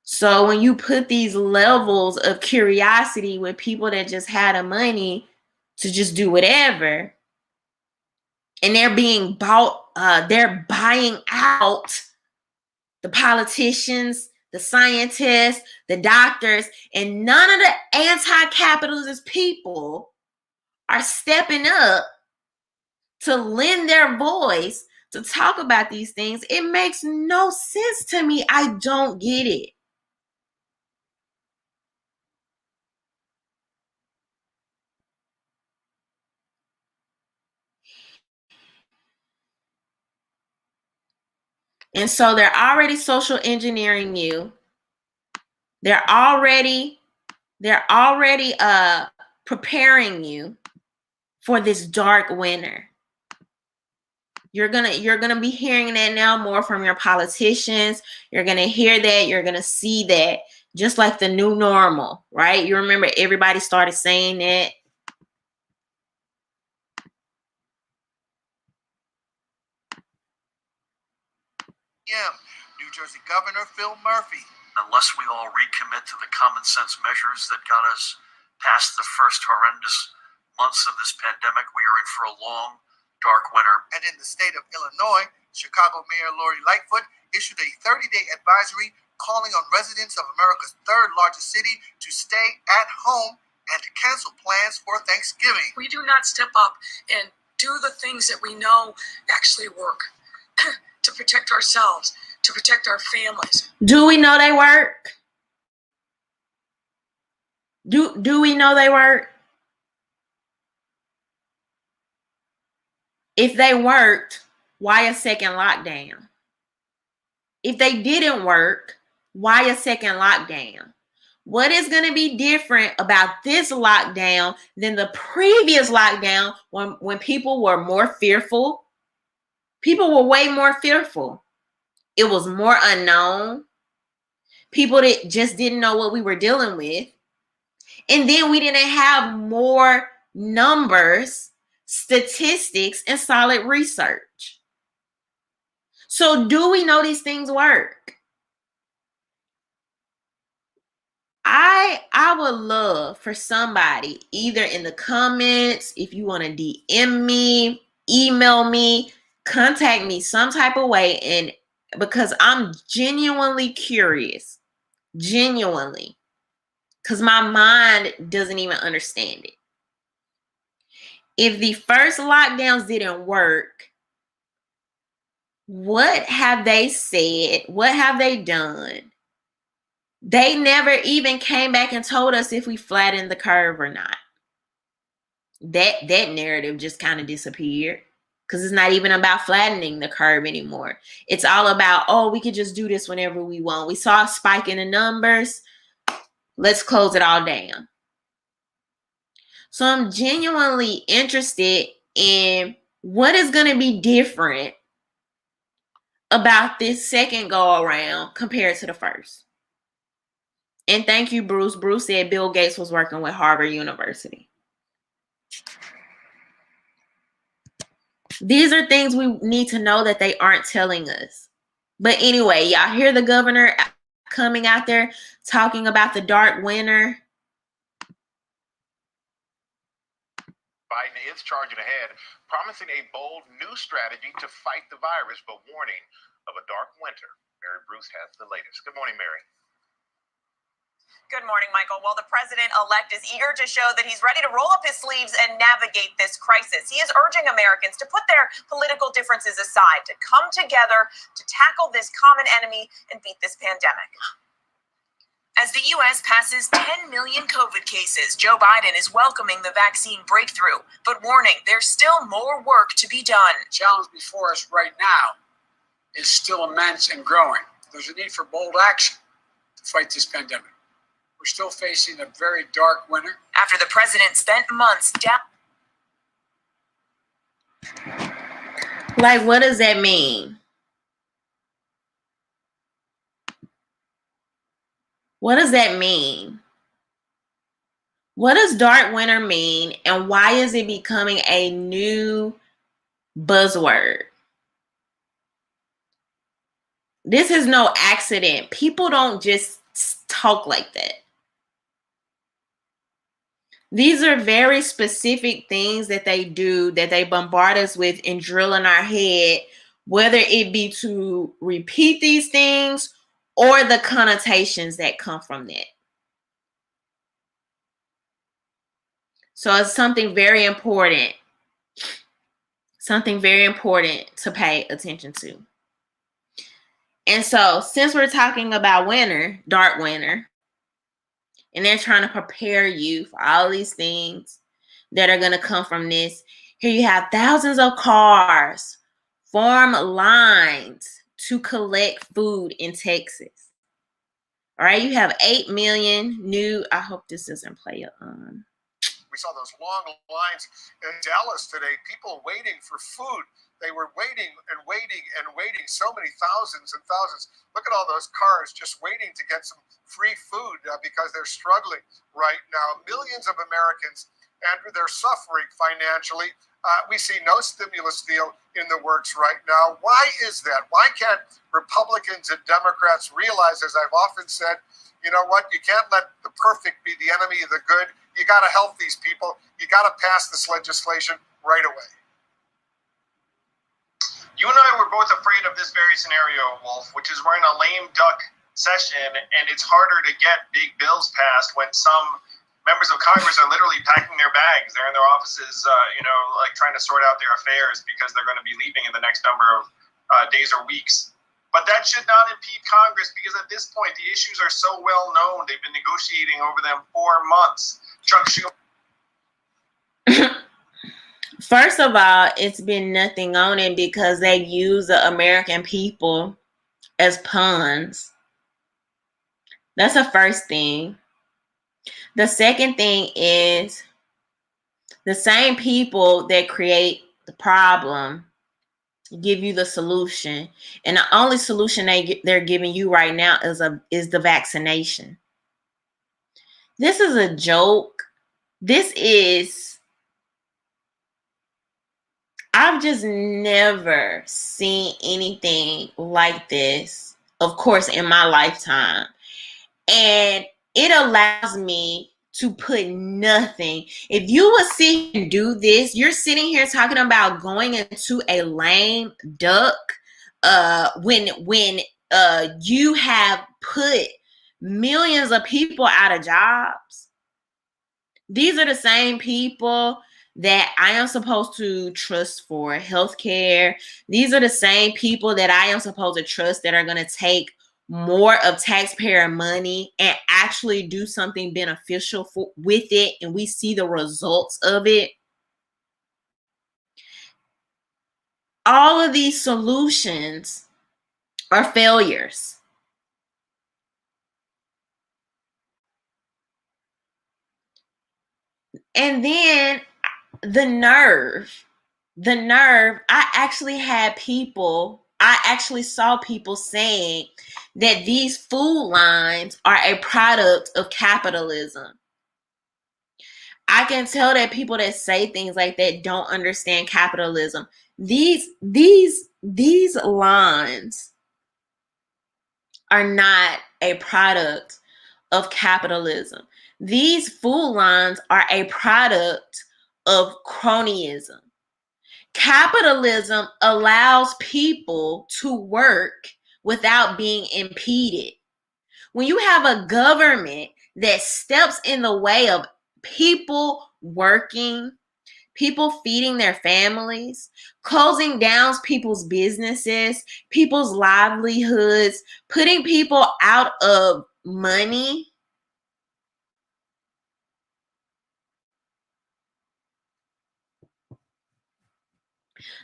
So when you put these levels of curiosity with people that just had the money to just do whatever, and they're being bought, they're buying out the politicians, the scientists, the doctors, and none of the anti-capitalist people are stepping up to lend their voice to talk about these things. It makes no sense to me. I don't get it. And so they're already social engineering you. They're already preparing you for this dark winter. You're gonna be hearing that now more from your politicians. You're gonna hear that. You're gonna see that. Just like the new normal, right? You remember everybody started saying that. Yeah, New Jersey Governor Phil Murphy. Unless we all recommit to the common sense measures that got us past the first horrendous months of this pandemic, we are in for a long, dark winter. And in the state of Illinois, Chicago Mayor Lori Lightfoot issued a 30-day advisory calling on residents of America's third largest city to stay at home and to cancel plans for Thanksgiving. We do not step up and do the things that we know actually work to protect ourselves, to protect our families. Do we know they work? Do we know they work? If they worked, why a second lockdown? If they didn't work, why a second lockdown? What is going to be different about this lockdown than the previous lockdown when people were more fearful? People were way more fearful. It was more unknown. People that just didn't know what we were dealing with. And then we didn't have more numbers, statistics, and solid research. So do we know these things work? I would love for somebody, either in the comments, if you want to DM me, email me, contact me some type of way, and because I'm genuinely curious, genuinely, because my mind doesn't even understand it. If the first lockdowns didn't work, what have they said? What have they done? They never even came back and told us if we flattened the curve or not. That narrative just kind of disappeared because it's not even about flattening the curve anymore. It's all about, oh, we could just do this whenever we want. We saw a spike in the numbers. Let's close it all down. So I'm genuinely interested in what is going to be different about this second go around compared to the first. And thank you, Bruce. Bruce said Bill Gates was working with Harvard University. These are things we need to know that they aren't telling us. But anyway, y'all hear the governor coming out there talking about the dark winter. Biden is charging ahead, promising a bold new strategy to fight the virus, but warning of a dark winter. Mary Bruce has the latest. Good morning, Mary. Good morning, Michael. Well, the president-elect is eager to show that he's ready to roll up his sleeves and navigate this crisis. He is urging Americans to put their political differences aside, to come together to tackle this common enemy and beat this pandemic. As the U.S. passes 10 million COVID cases, Joe Biden is welcoming the vaccine breakthrough, but warning there's still more work to be done. The challenge before us right now is still immense and growing. There's a need for bold action to fight this pandemic. We're still facing a very dark winter. After the president spent months down. Like, what does that mean? What does that mean? What does dark winter mean, and why is it becoming a new buzzword? This is no accident. People don't just talk like that. These are very specific things that they do, that they bombard us with and drill in our head whether it be to repeat these things or the connotations that come from that. So it's something very important to pay attention to. And so since we're talking about winter, dark winter, and they're trying to prepare you for all these things that are going to come from this, here you have thousands of cars form lines to collect food in Texas. All right, you have 8 million new, I hope this doesn't play on. We saw those long lines in Dallas today, people waiting for food. They were waiting and waiting and waiting, so many thousands and thousands. Look at all those cars just waiting to get some free food because they're struggling right now. Millions of Americans, and they're suffering financially. We see no stimulus deal in the works right now. Why is that? Why can't Republicans and Democrats realize, as I've often said, you know what? You can't let the perfect be the enemy of the good. You got to help these people. You got to pass this legislation right away. You and I were both afraid of this very scenario, Wolf, which is we're in a lame duck session, and it's harder to get big bills passed when some members of Congress are literally packing their bags. They're in their offices, like trying to sort out their affairs because they're going to be leaving in the next number of days or weeks. But that should not impede Congress because at this point, the issues are so well known. They've been negotiating over them for months. Chuck Schumer. First of all, it's been nothing on it because they use the American people as pawns. That's the first thing. The second thing is the same people that create the problem give you the solution. And the only solution they're giving you right now is the vaccination. This is a joke. I've just never seen anything like this, of course, in my lifetime. And it allows me to put nothing. If you would sit and do this, you're sitting here talking about going into a lame duck when you have put millions of people out of jobs. These are the same people that I am supposed to trust for healthcare. These are the same people that I am supposed to trust that are going to take more of taxpayer money and actually do something beneficial with it, and we see the results of it. All of these solutions are failures. And then the nerve, I actually saw people saying that these food lines are a product of capitalism. I can tell that people that say things like that don't understand capitalism. These lines are not a product of capitalism. These food lines are a product of cronyism. Capitalism allows people to work without being impeded. When you have a government that steps in the way of people working, people feeding their families, closing down people's businesses, people's livelihoods, putting people out of money,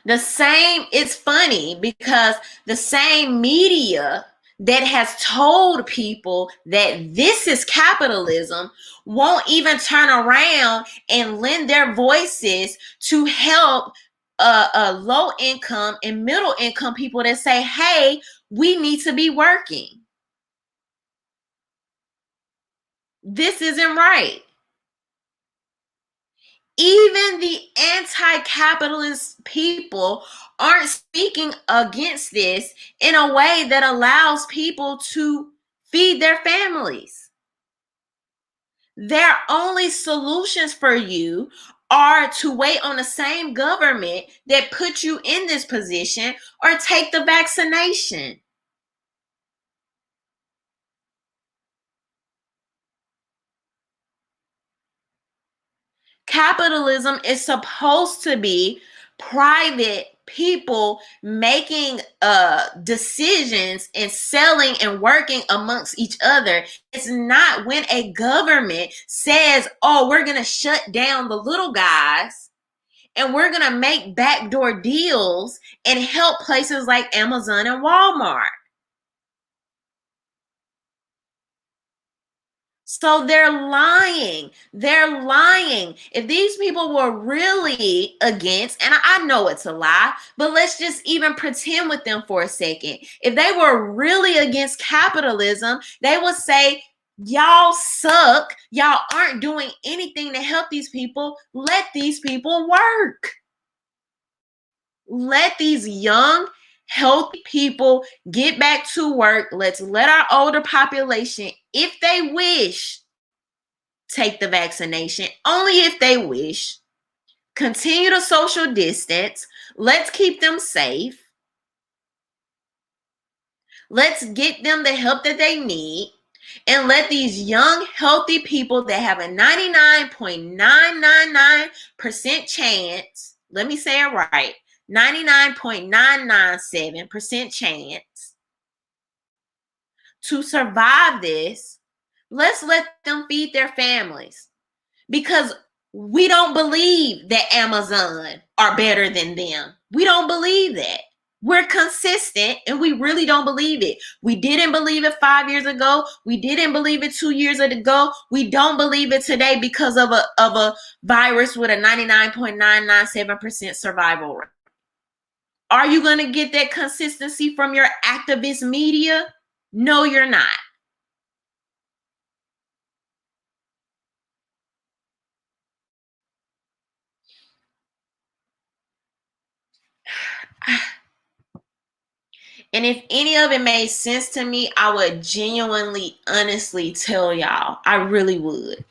it's funny because the same media that has told people that this is capitalism won't even turn around and lend their voices to help low income and middle income people that say, hey, we need to be working. This isn't right. Even the anti-capitalist people aren't speaking against this in a way that allows people to feed their families. Their only solutions for you or to wait on the same government that put you in this position, or take the vaccination. Capitalism is supposed to be private people making decisions and selling and working amongst each other. It's not when a government says, oh, we're going to shut down the little guys and we're going to make backdoor deals and help places like Amazon and Walmart. So they're lying. They're lying. If these people were really against, and I know it's a lie, but let's just even pretend with them for a second. If they were really against capitalism, they would say, y'all suck. Y'all aren't doing anything to help these people. Let these people work. Let these young, healthy people get back to work. Let's let our older population, if they wish, take the vaccination. Only if they wish. Continue to social distance. Let's keep them safe. Let's get them the help that they need. And let these young, healthy people that have a 99.999% chance, let me say it right, 99.997% chance to survive this, let's let them feed their families. Because we don't believe that Amazon are better than them. We don't believe that. We're consistent and we really don't believe it. We didn't believe it 5 years ago. We didn't believe it 2 years ago. We don't believe it today because of a virus with a 99.997% survival rate. Are you going to get that consistency from your activist media? No, you're not. And if any of it made sense to me, I would genuinely, honestly tell y'all. I really would.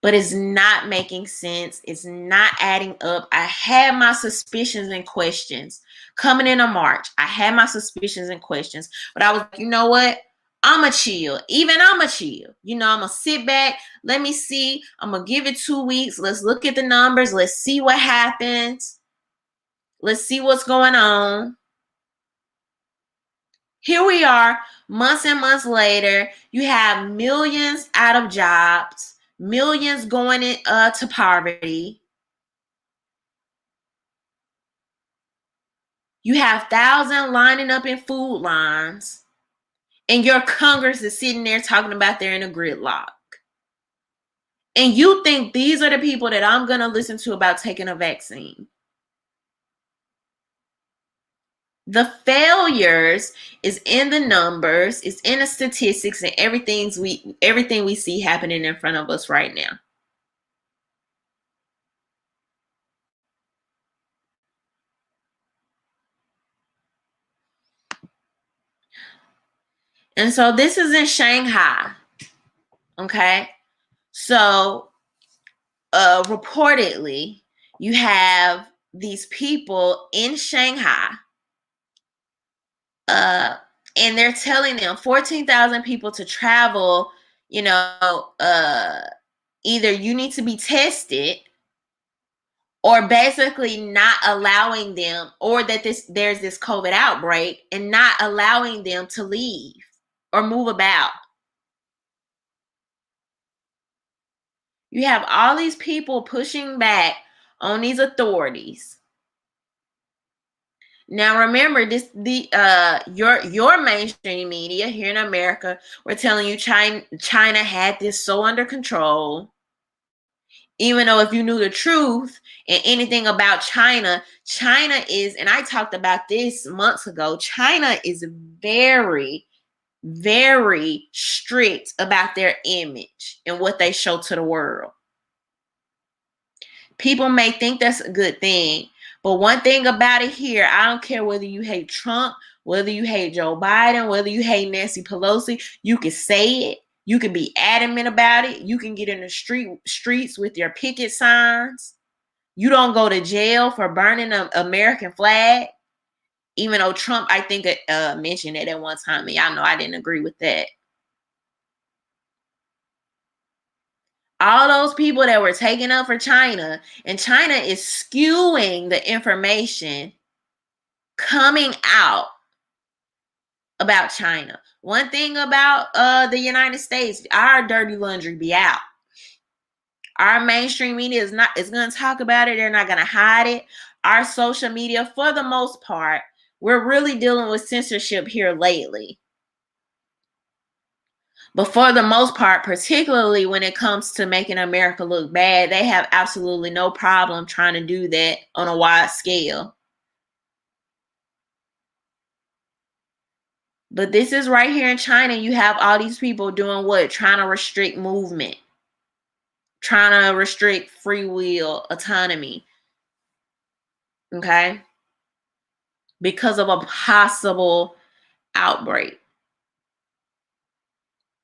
But it's not making sense. It's not adding up. I had my suspicions and questions coming into March. I had my suspicions and questions. But I was like, you know what? I'm a chill. Even I'm a chill. You know, I'm going to sit back. Let me see. I'm going to give it 2 weeks. Let's look at the numbers. Let's see what happens. Let's see what's going on. Here we are, months and months later. You have millions out of jobs, millions going to poverty. You have thousands lining up in food lines, and your Congress is sitting there talking about they're in a gridlock. And you think these are the people that I'm going to listen to about taking a vaccine? The failures is in the numbers, it's in the statistics, and everything we see happening in front of us right now. And so this is in Shanghai. Okay. So reportedly, you have these people in Shanghai. And they're telling them 14,000 people to travel, either you need to be tested or basically not allowing them, or that there's this COVID outbreak and not allowing them to leave or move about. You have all these people pushing back on these authorities. Now remember, your mainstream media here in America were telling you China had this so under control. Even though if you knew the truth and anything about China is, and I talked about this months ago, China is very, very strict about their image and what they show to the world. People may think that's a good thing, but one thing about it here, I don't care whether you hate Trump, whether you hate Joe Biden, whether you hate Nancy Pelosi, you can say it. You can be adamant about it. You can get in the streets with your picket signs. You don't go to jail for burning an American flag, even though Trump, I think, mentioned it at one time. And y'all know I didn't agree with that. All those people that were taken up for China, and China is skewing the information coming out about China. One thing about the United States, our dirty laundry be out. Our mainstream media is going to talk about it. They're not going to hide it. Our social media, for the most part, we're really dealing with censorship here lately. But for the most part, particularly when it comes to making America look bad, they have absolutely no problem trying to do that on a wide scale. But this is right here in China. You have all these people doing what? Trying to restrict movement. Trying to restrict free will, autonomy. Okay? Because of a possible outbreak.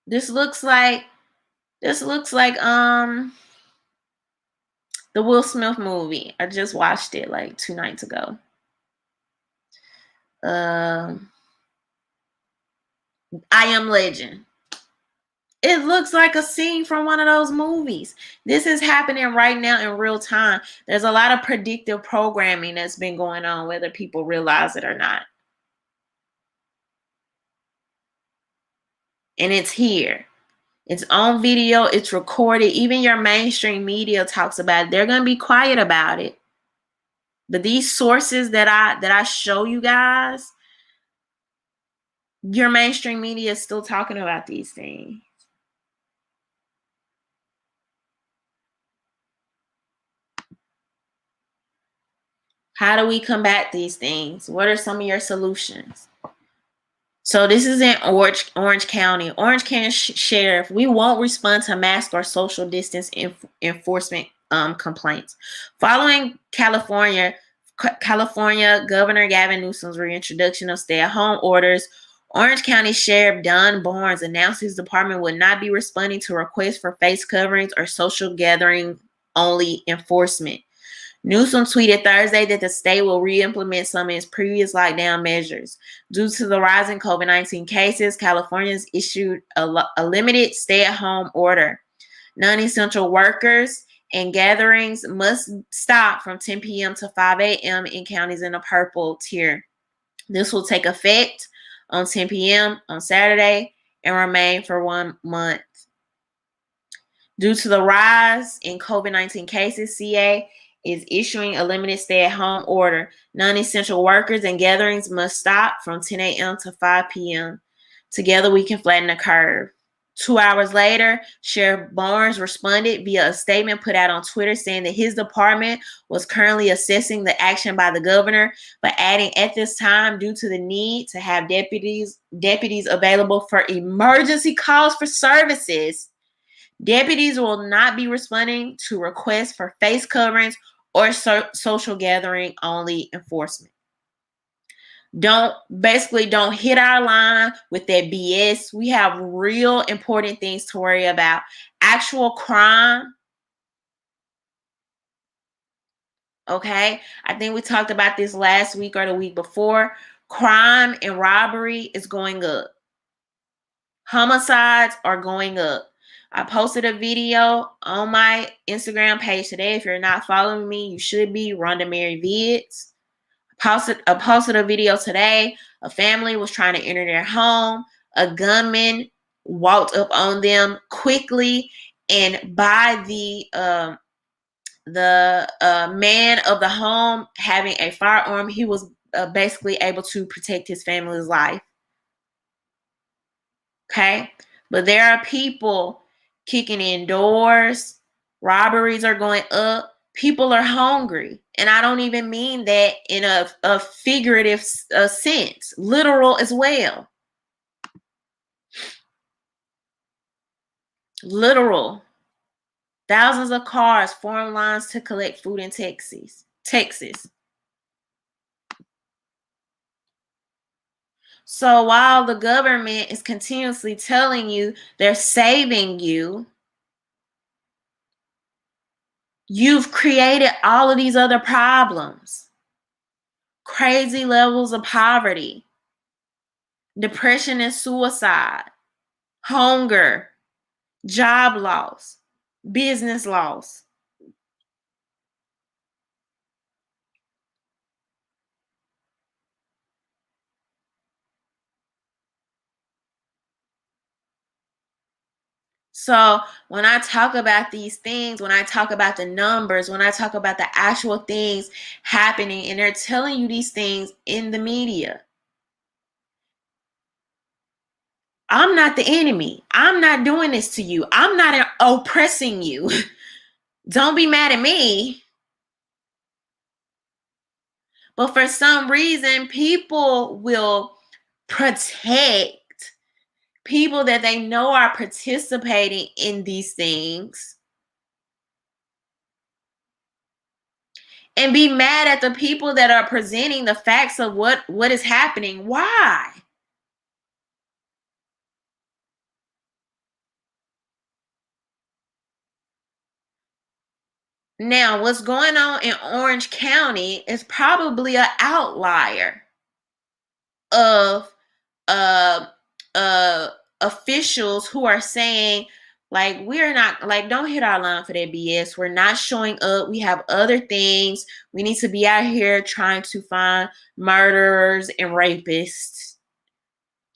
This looks like the Will Smith movie. I just watched it like 2 nights ago. I Am Legend. It looks like a scene from one of those movies. This is happening right now in real time. There's a lot of predictive programming that's been going on, whether people realize it or not. And it's here. It's on video. It's recorded. Even your mainstream media talks about it. They're going to be quiet about it. But these sources that I show you guys, your mainstream media is still talking about these things. How do we combat these things? What are some of your solutions? So this is in Orange County. Orange County Sheriff, we won't respond to mask or social distance enforcement complaints. Following California Governor Gavin Newsom's reintroduction of stay-at-home orders, Orange County Sheriff Don Barnes announced his department would not be responding to requests for face coverings or social gathering only enforcement. Newsom tweeted Thursday that the state will re-implement some of its previous lockdown measures. Due to the rise in COVID-19 cases, California has issued a limited stay-at-home order. Non-essential workers and gatherings must stop from 10 p.m. to 5 a.m. in counties in the purple tier. This will take effect on 10 p.m. on Saturday and remain for 1 month. Due to the rise in COVID-19 cases, CA is issuing a limited stay-at-home order. Non-essential workers and gatherings must stop from 10 a.m. to 5 p.m. Together, we can flatten the curve. 2 hours later, Sheriff Barnes responded via a statement put out on Twitter saying that his department was currently assessing the action by the governor, but adding at this time, due to the need to have deputies available for emergency calls for services, deputies will not be responding to requests for face coverings or social gathering only enforcement. Don't hit our line with that BS. We have real important things to worry about. Actual crime. Okay? I think we talked about this last week or the week before. Crime and robbery is going up. Homicides are going up. I posted a video on my Instagram page today. If you're not following me, you should be. RhondaMary Vids. I posted a video today. A family was trying to enter their home. A gunman walked up on them quickly, and by the man of the home having a firearm, he was basically able to protect his family's life. Okay? But there are people kicking in doors. Robberies are going up. People are hungry. And I don't even mean that in a figurative sense. Literal as well. Literal. Thousands of cars form lines to collect food in Texas. So while the government is continuously telling you they're saving you, You've created all of these other problems. Crazy levels of poverty, depression and suicide, hunger, job loss, business loss. So when I talk about these things, when I talk about the numbers, when I talk about the actual things happening, and they're telling you these things in the media, I'm not the enemy. I'm not doing this to you. I'm not oppressing you. Don't be mad at me. But for some reason, people will protect people that they know are participating in these things and be mad at the people that are presenting the facts of what is happening. Why? Now, what's going on in Orange County is probably an outlier of officials who are saying, like, we're not, like, don't hit our line for that BS. We're not showing up. We have other things. We need to be out here trying to find murderers and rapists,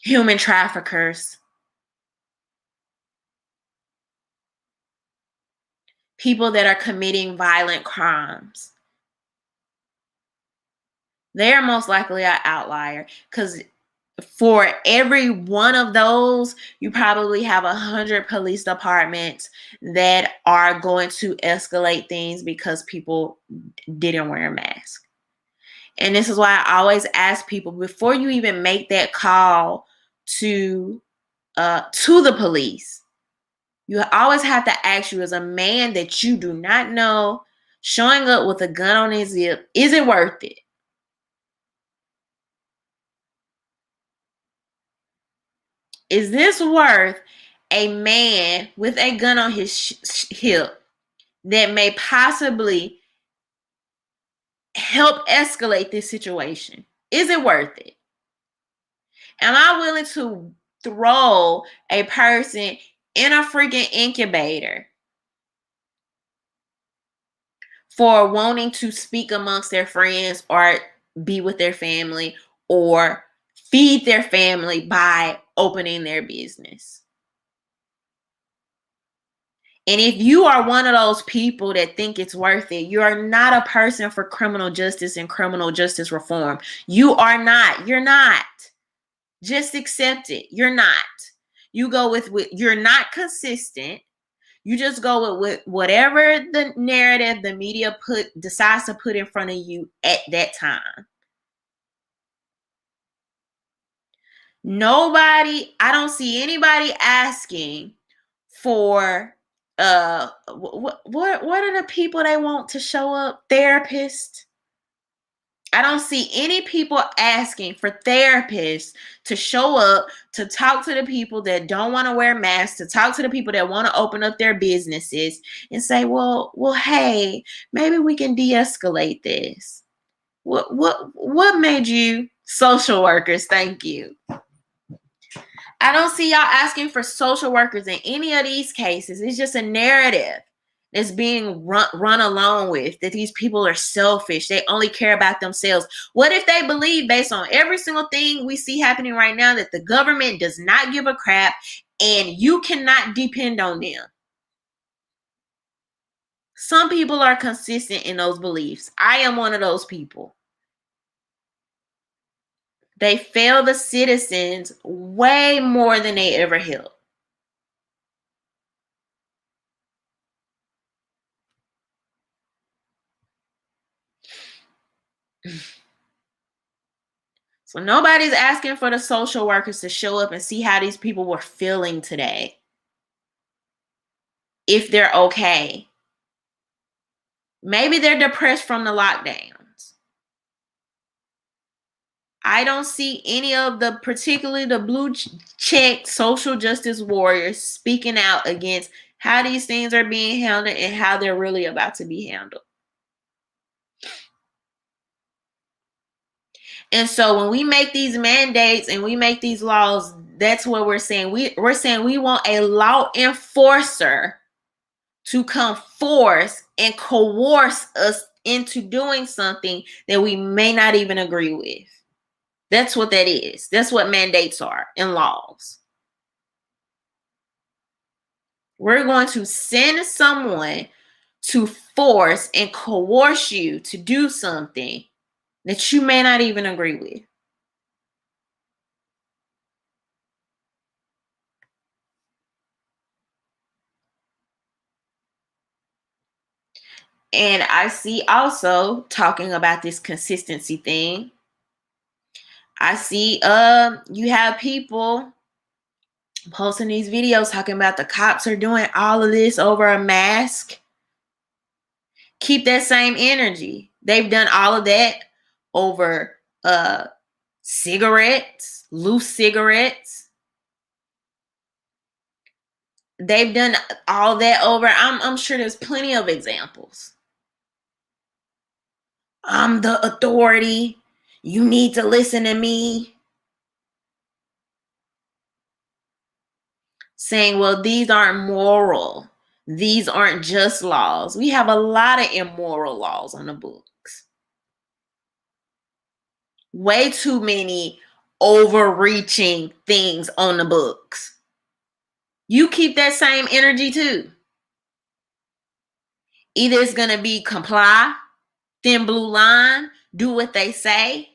human traffickers, people that are committing violent crimes. They're most likely an outlier, because for every one of those, you probably have 100 police departments that are going to escalate things because people didn't wear a mask. And this is why I always ask people, before you even make that call to the police, you always have to ask you, as a man that you do not know, showing up with a gun on his hip, is it worth it? Is this worth a man with a gun on his hip that may possibly help escalate this situation? Is it worth it? Am I willing to throw a person in a freaking incubator for wanting to speak amongst their friends or be with their family or feed their family by opening their business? And if you are one of those people that think it's worth it, you are not a person for criminal justice and criminal justice reform. You are not. You're not. Just accept it. You're not. You go with you're not consistent. You just go with whatever the narrative the media decides to put in front of you at that time. I don't see anybody asking for what are the people they want to show up? Therapists. I don't see any people asking for therapists to show up to talk to the people that don't want to wear masks, to talk to the people that want to open up their businesses and say, well, hey, maybe we can de-escalate this. What made you social workers? Thank you. I don't see y'all asking for social workers in any of these cases. It's just a narrative that's being run along with, that these people are selfish. They only care about themselves. What if they believe, based on every single thing we see happening right now, that the government does not give a crap and you cannot depend on them? Some people are consistent in those beliefs. I am one of those people. They fail the citizens way more than they ever help. So nobody's asking for the social workers to show up and see how these people were feeling today, if they're okay. Maybe they're depressed from the lockdowns. I don't see any of the, particularly the blue check social justice warriors, speaking out against how these things are being handled and how they're really about to be handled. And so when we make these mandates and we make these laws, that's what we're saying. We're saying we want a law enforcer to come force and coerce us into doing something that we may not even agree with. That's what that is. That's what mandates are in laws. We're going to send someone to force and coerce you to do something that you may not even agree with. And I see also talking about this consistency thing. I see you have people posting these videos talking about the cops are doing all of this over a mask. Keep that same energy. They've done all of that over cigarettes, loose cigarettes. They've done all that over. I'm sure there's plenty of examples. I'm the authority. You need to listen to me. Saying, well, these aren't moral. These aren't just laws. We have a lot of immoral laws on the books. Way too many overreaching things on the books. You keep that same energy too. Either it's going to be comply, thin blue line, do what they say,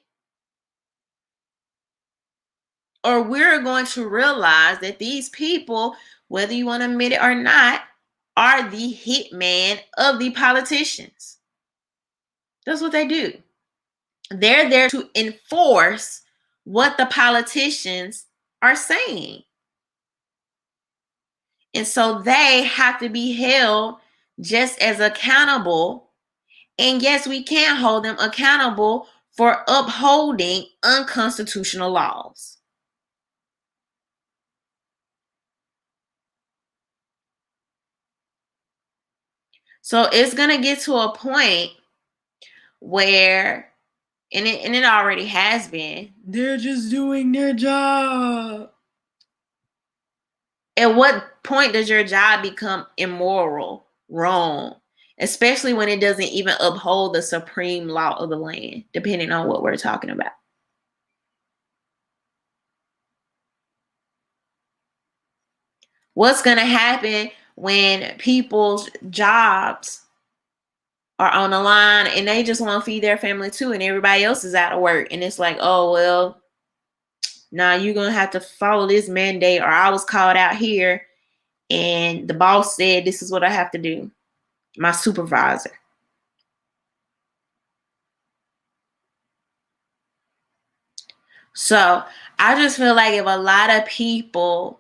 or we're going to realize that these people, whether you want to admit it or not, are the hitman of the politicians. That's what they do. They're there to enforce what the politicians are saying. And so they have to be held just as accountable. And yes, we can hold them accountable for upholding unconstitutional laws. So it's going to get to a point where, and it already has been, they're just doing their job. At what point does your job become immoral, wrong? Especially when it doesn't even uphold the supreme law of the land, depending on what we're talking about. What's going to happen when people's jobs are on the line and they just want to feed their family too, and everybody else is out of work, and it's like, oh, well, now you're going to have to follow this mandate, or I was called out here and the boss said this is what I have to do, my supervisor. So I just feel like if a lot of people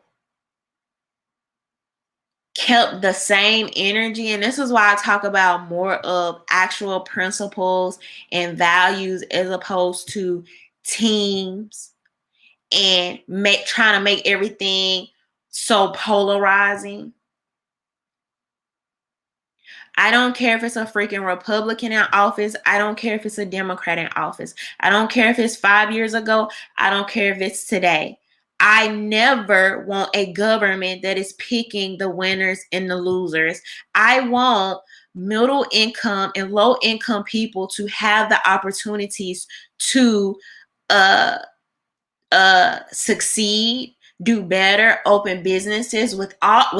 kept the same energy, and this is why I talk about more of actual principles and values as opposed to teams and trying to make everything so polarizing. I don't care if it's a freaking Republican in office. I don't care if it's a Democrat in office. I don't care if it's 5 years ago. I don't care if it's today. I never want a government that is picking the winners and the losers. I want middle income and low income people to have the opportunities to succeed, do better, open businesses without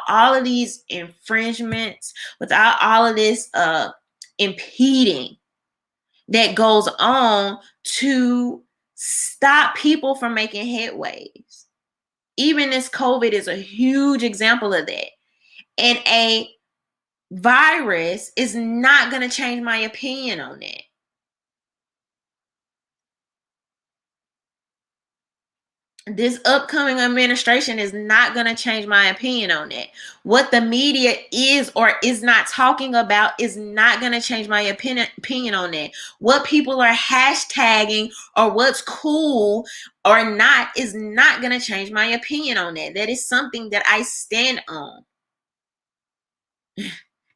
all of these infringements, without all of this impeding that goes on to stop people from making headways. Even this COVID is a huge example of that. And a virus is not going to change my opinion on that. This upcoming administration is not going to change my opinion on that. What the media is or is not talking about is not going to change my opinion on that. What people are hashtagging or what's cool or not is not going to change my opinion on that. That is something that I stand on.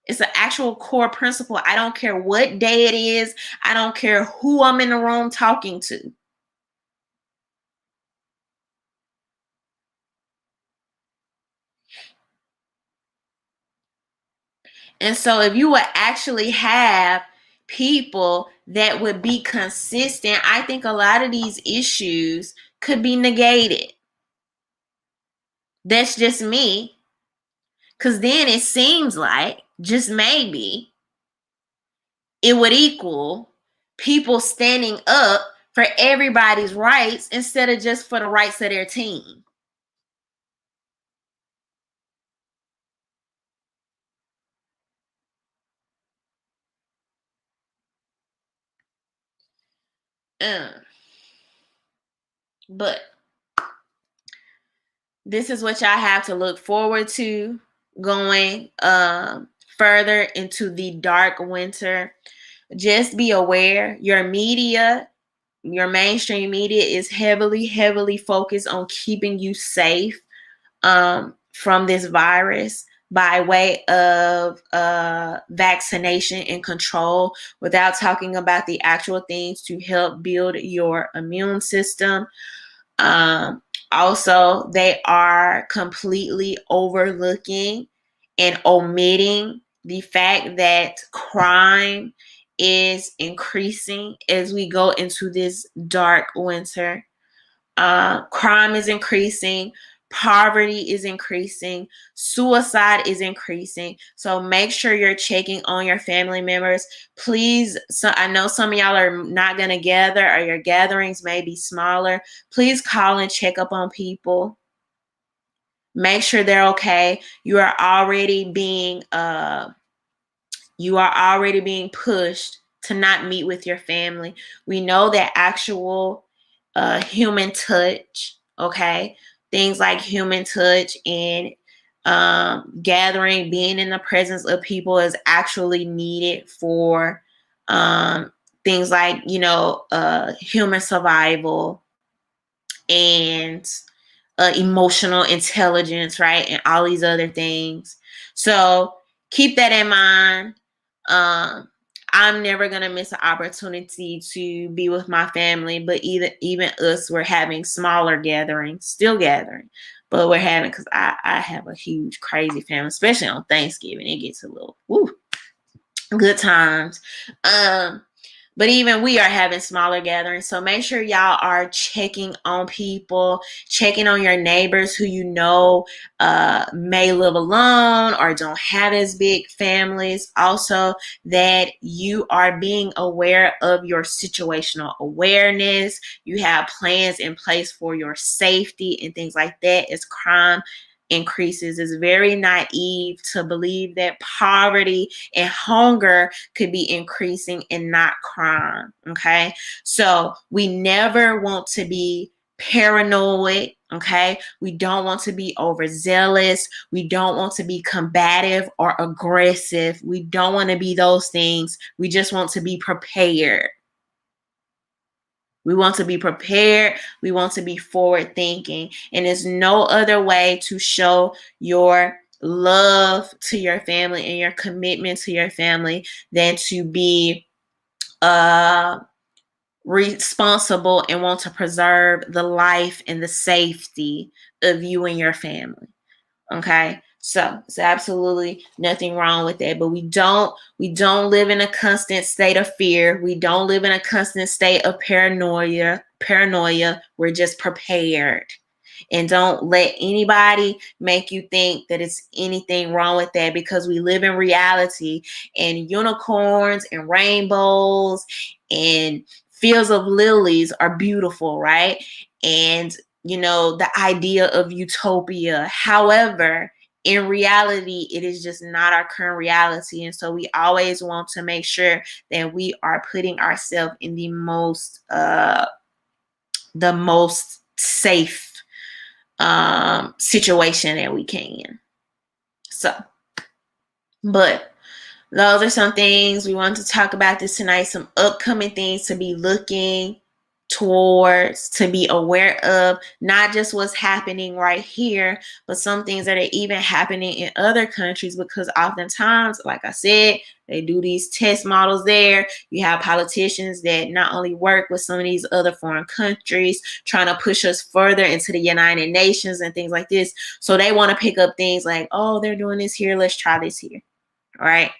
It's an actual core principle. I don't care what day it is. I don't care who I'm in the room talking to. And so if you would actually have people that would be consistent, I think a lot of these issues could be negated. That's just me. Because then it seems like, just maybe, it would equal people standing up for everybody's rights instead of just for the rights of their team. But this is what y'all have to look forward to going further into the dark winter. Just be aware, your media, your mainstream media is heavily focused on keeping you safe from this virus by way of vaccination and control, without talking about the actual things to help build your immune system. Also, they are completely overlooking and omitting the fact that crime is increasing as we go into this dark winter. Crime is increasing, poverty is increasing, suicide is increasing. So make sure you're checking on your family members. Please, so I know some of y'all are not going to gather, or your gatherings may be smaller. Please call and check up on people. Make sure they're okay. You are already being pushed to not meet with your family. We know that actual human touch, okay? Things like human touch and gathering, being in the presence of people is actually needed for things like, human survival and emotional intelligence, right? And all these other things. So keep that in mind. I'm never going to miss an opportunity to be with my family, but even us, we're having smaller gatherings, still gathering, but we're having, because I have a huge, crazy family, especially on Thanksgiving. It gets a little, good times. But even we are having smaller gatherings. So make sure y'all are checking on people, checking on your neighbors who you know may live alone or don't have as big families. Also, that you are being aware of your situational awareness. You have plans in place for your safety and things like that as crime increases. It's very naive to believe that poverty and hunger could be increasing and not crime. Okay, so we never want to be paranoid. Okay, we don't want to be overzealous. We don't want to be combative or aggressive. We don't want to be those things. We just want to be prepared. We want to be prepared. We want to be forward thinking. And there's no other way to show your love to your family and your commitment to your family than to be responsible and want to preserve the life and the safety of you and your family. Okay, so it's absolutely nothing wrong with that. But we don't live in a constant state of fear. We don't live in a constant state of paranoia. We're just prepared. And don't let anybody make you think that it's anything wrong with that, because we live in reality, and unicorns and rainbows and fields of lilies are beautiful, right? And the idea of utopia. However, in reality, it is just not our current reality. And so we always want to make sure that we are putting ourselves in the most safe situation that we can. So, but those are some things we want to talk about this tonight, some upcoming things to be looking towards, to be aware of, not just what's happening right here, but some things that are even happening in other countries, because oftentimes, like I said, they do these test models there. You have politicians that not only work with some of these other foreign countries, trying to push us further into the United Nations and things like this. So they want to pick up things like, oh, they're doing this here, let's try this here. All right.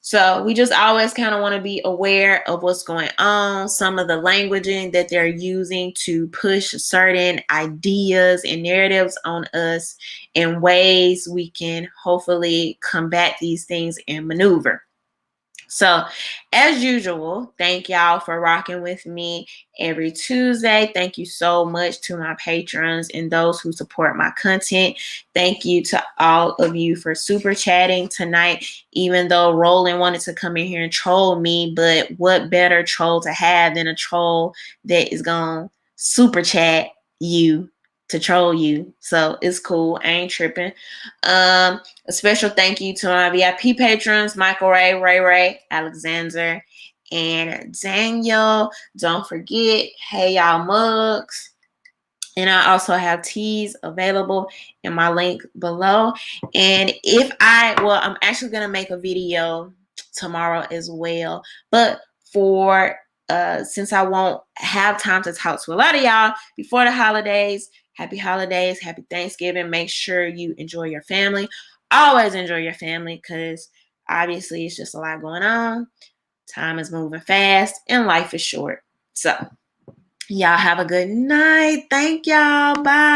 So we just always kind of want to be aware of what's going on, some of the languaging that they're using to push certain ideas and narratives on us, in ways we can hopefully combat these things and maneuver. So, as usual, thank y'all for rocking with me every Tuesday. Thank you so much to my patrons and those who support my content. Thank you to all of you for super chatting tonight, even though Roland wanted to come in here and troll me. But what better troll to have than a troll that is going to super chat you to troll you? So it's cool. I ain't tripping. A special thank you to my VIP patrons, Michael Ray, Alexander, and Daniel. Don't forget, hey y'all mugs. And I also have teas available in my link below. And I'm actually going to make a video tomorrow as well. But since I won't have time to talk to a lot of y'all before the holidays, happy holidays, happy Thanksgiving. Make sure you enjoy your family. Always enjoy your family, because obviously it's just a lot going on. Time is moving fast and life is short. So y'all have a good night. Thank y'all. Bye.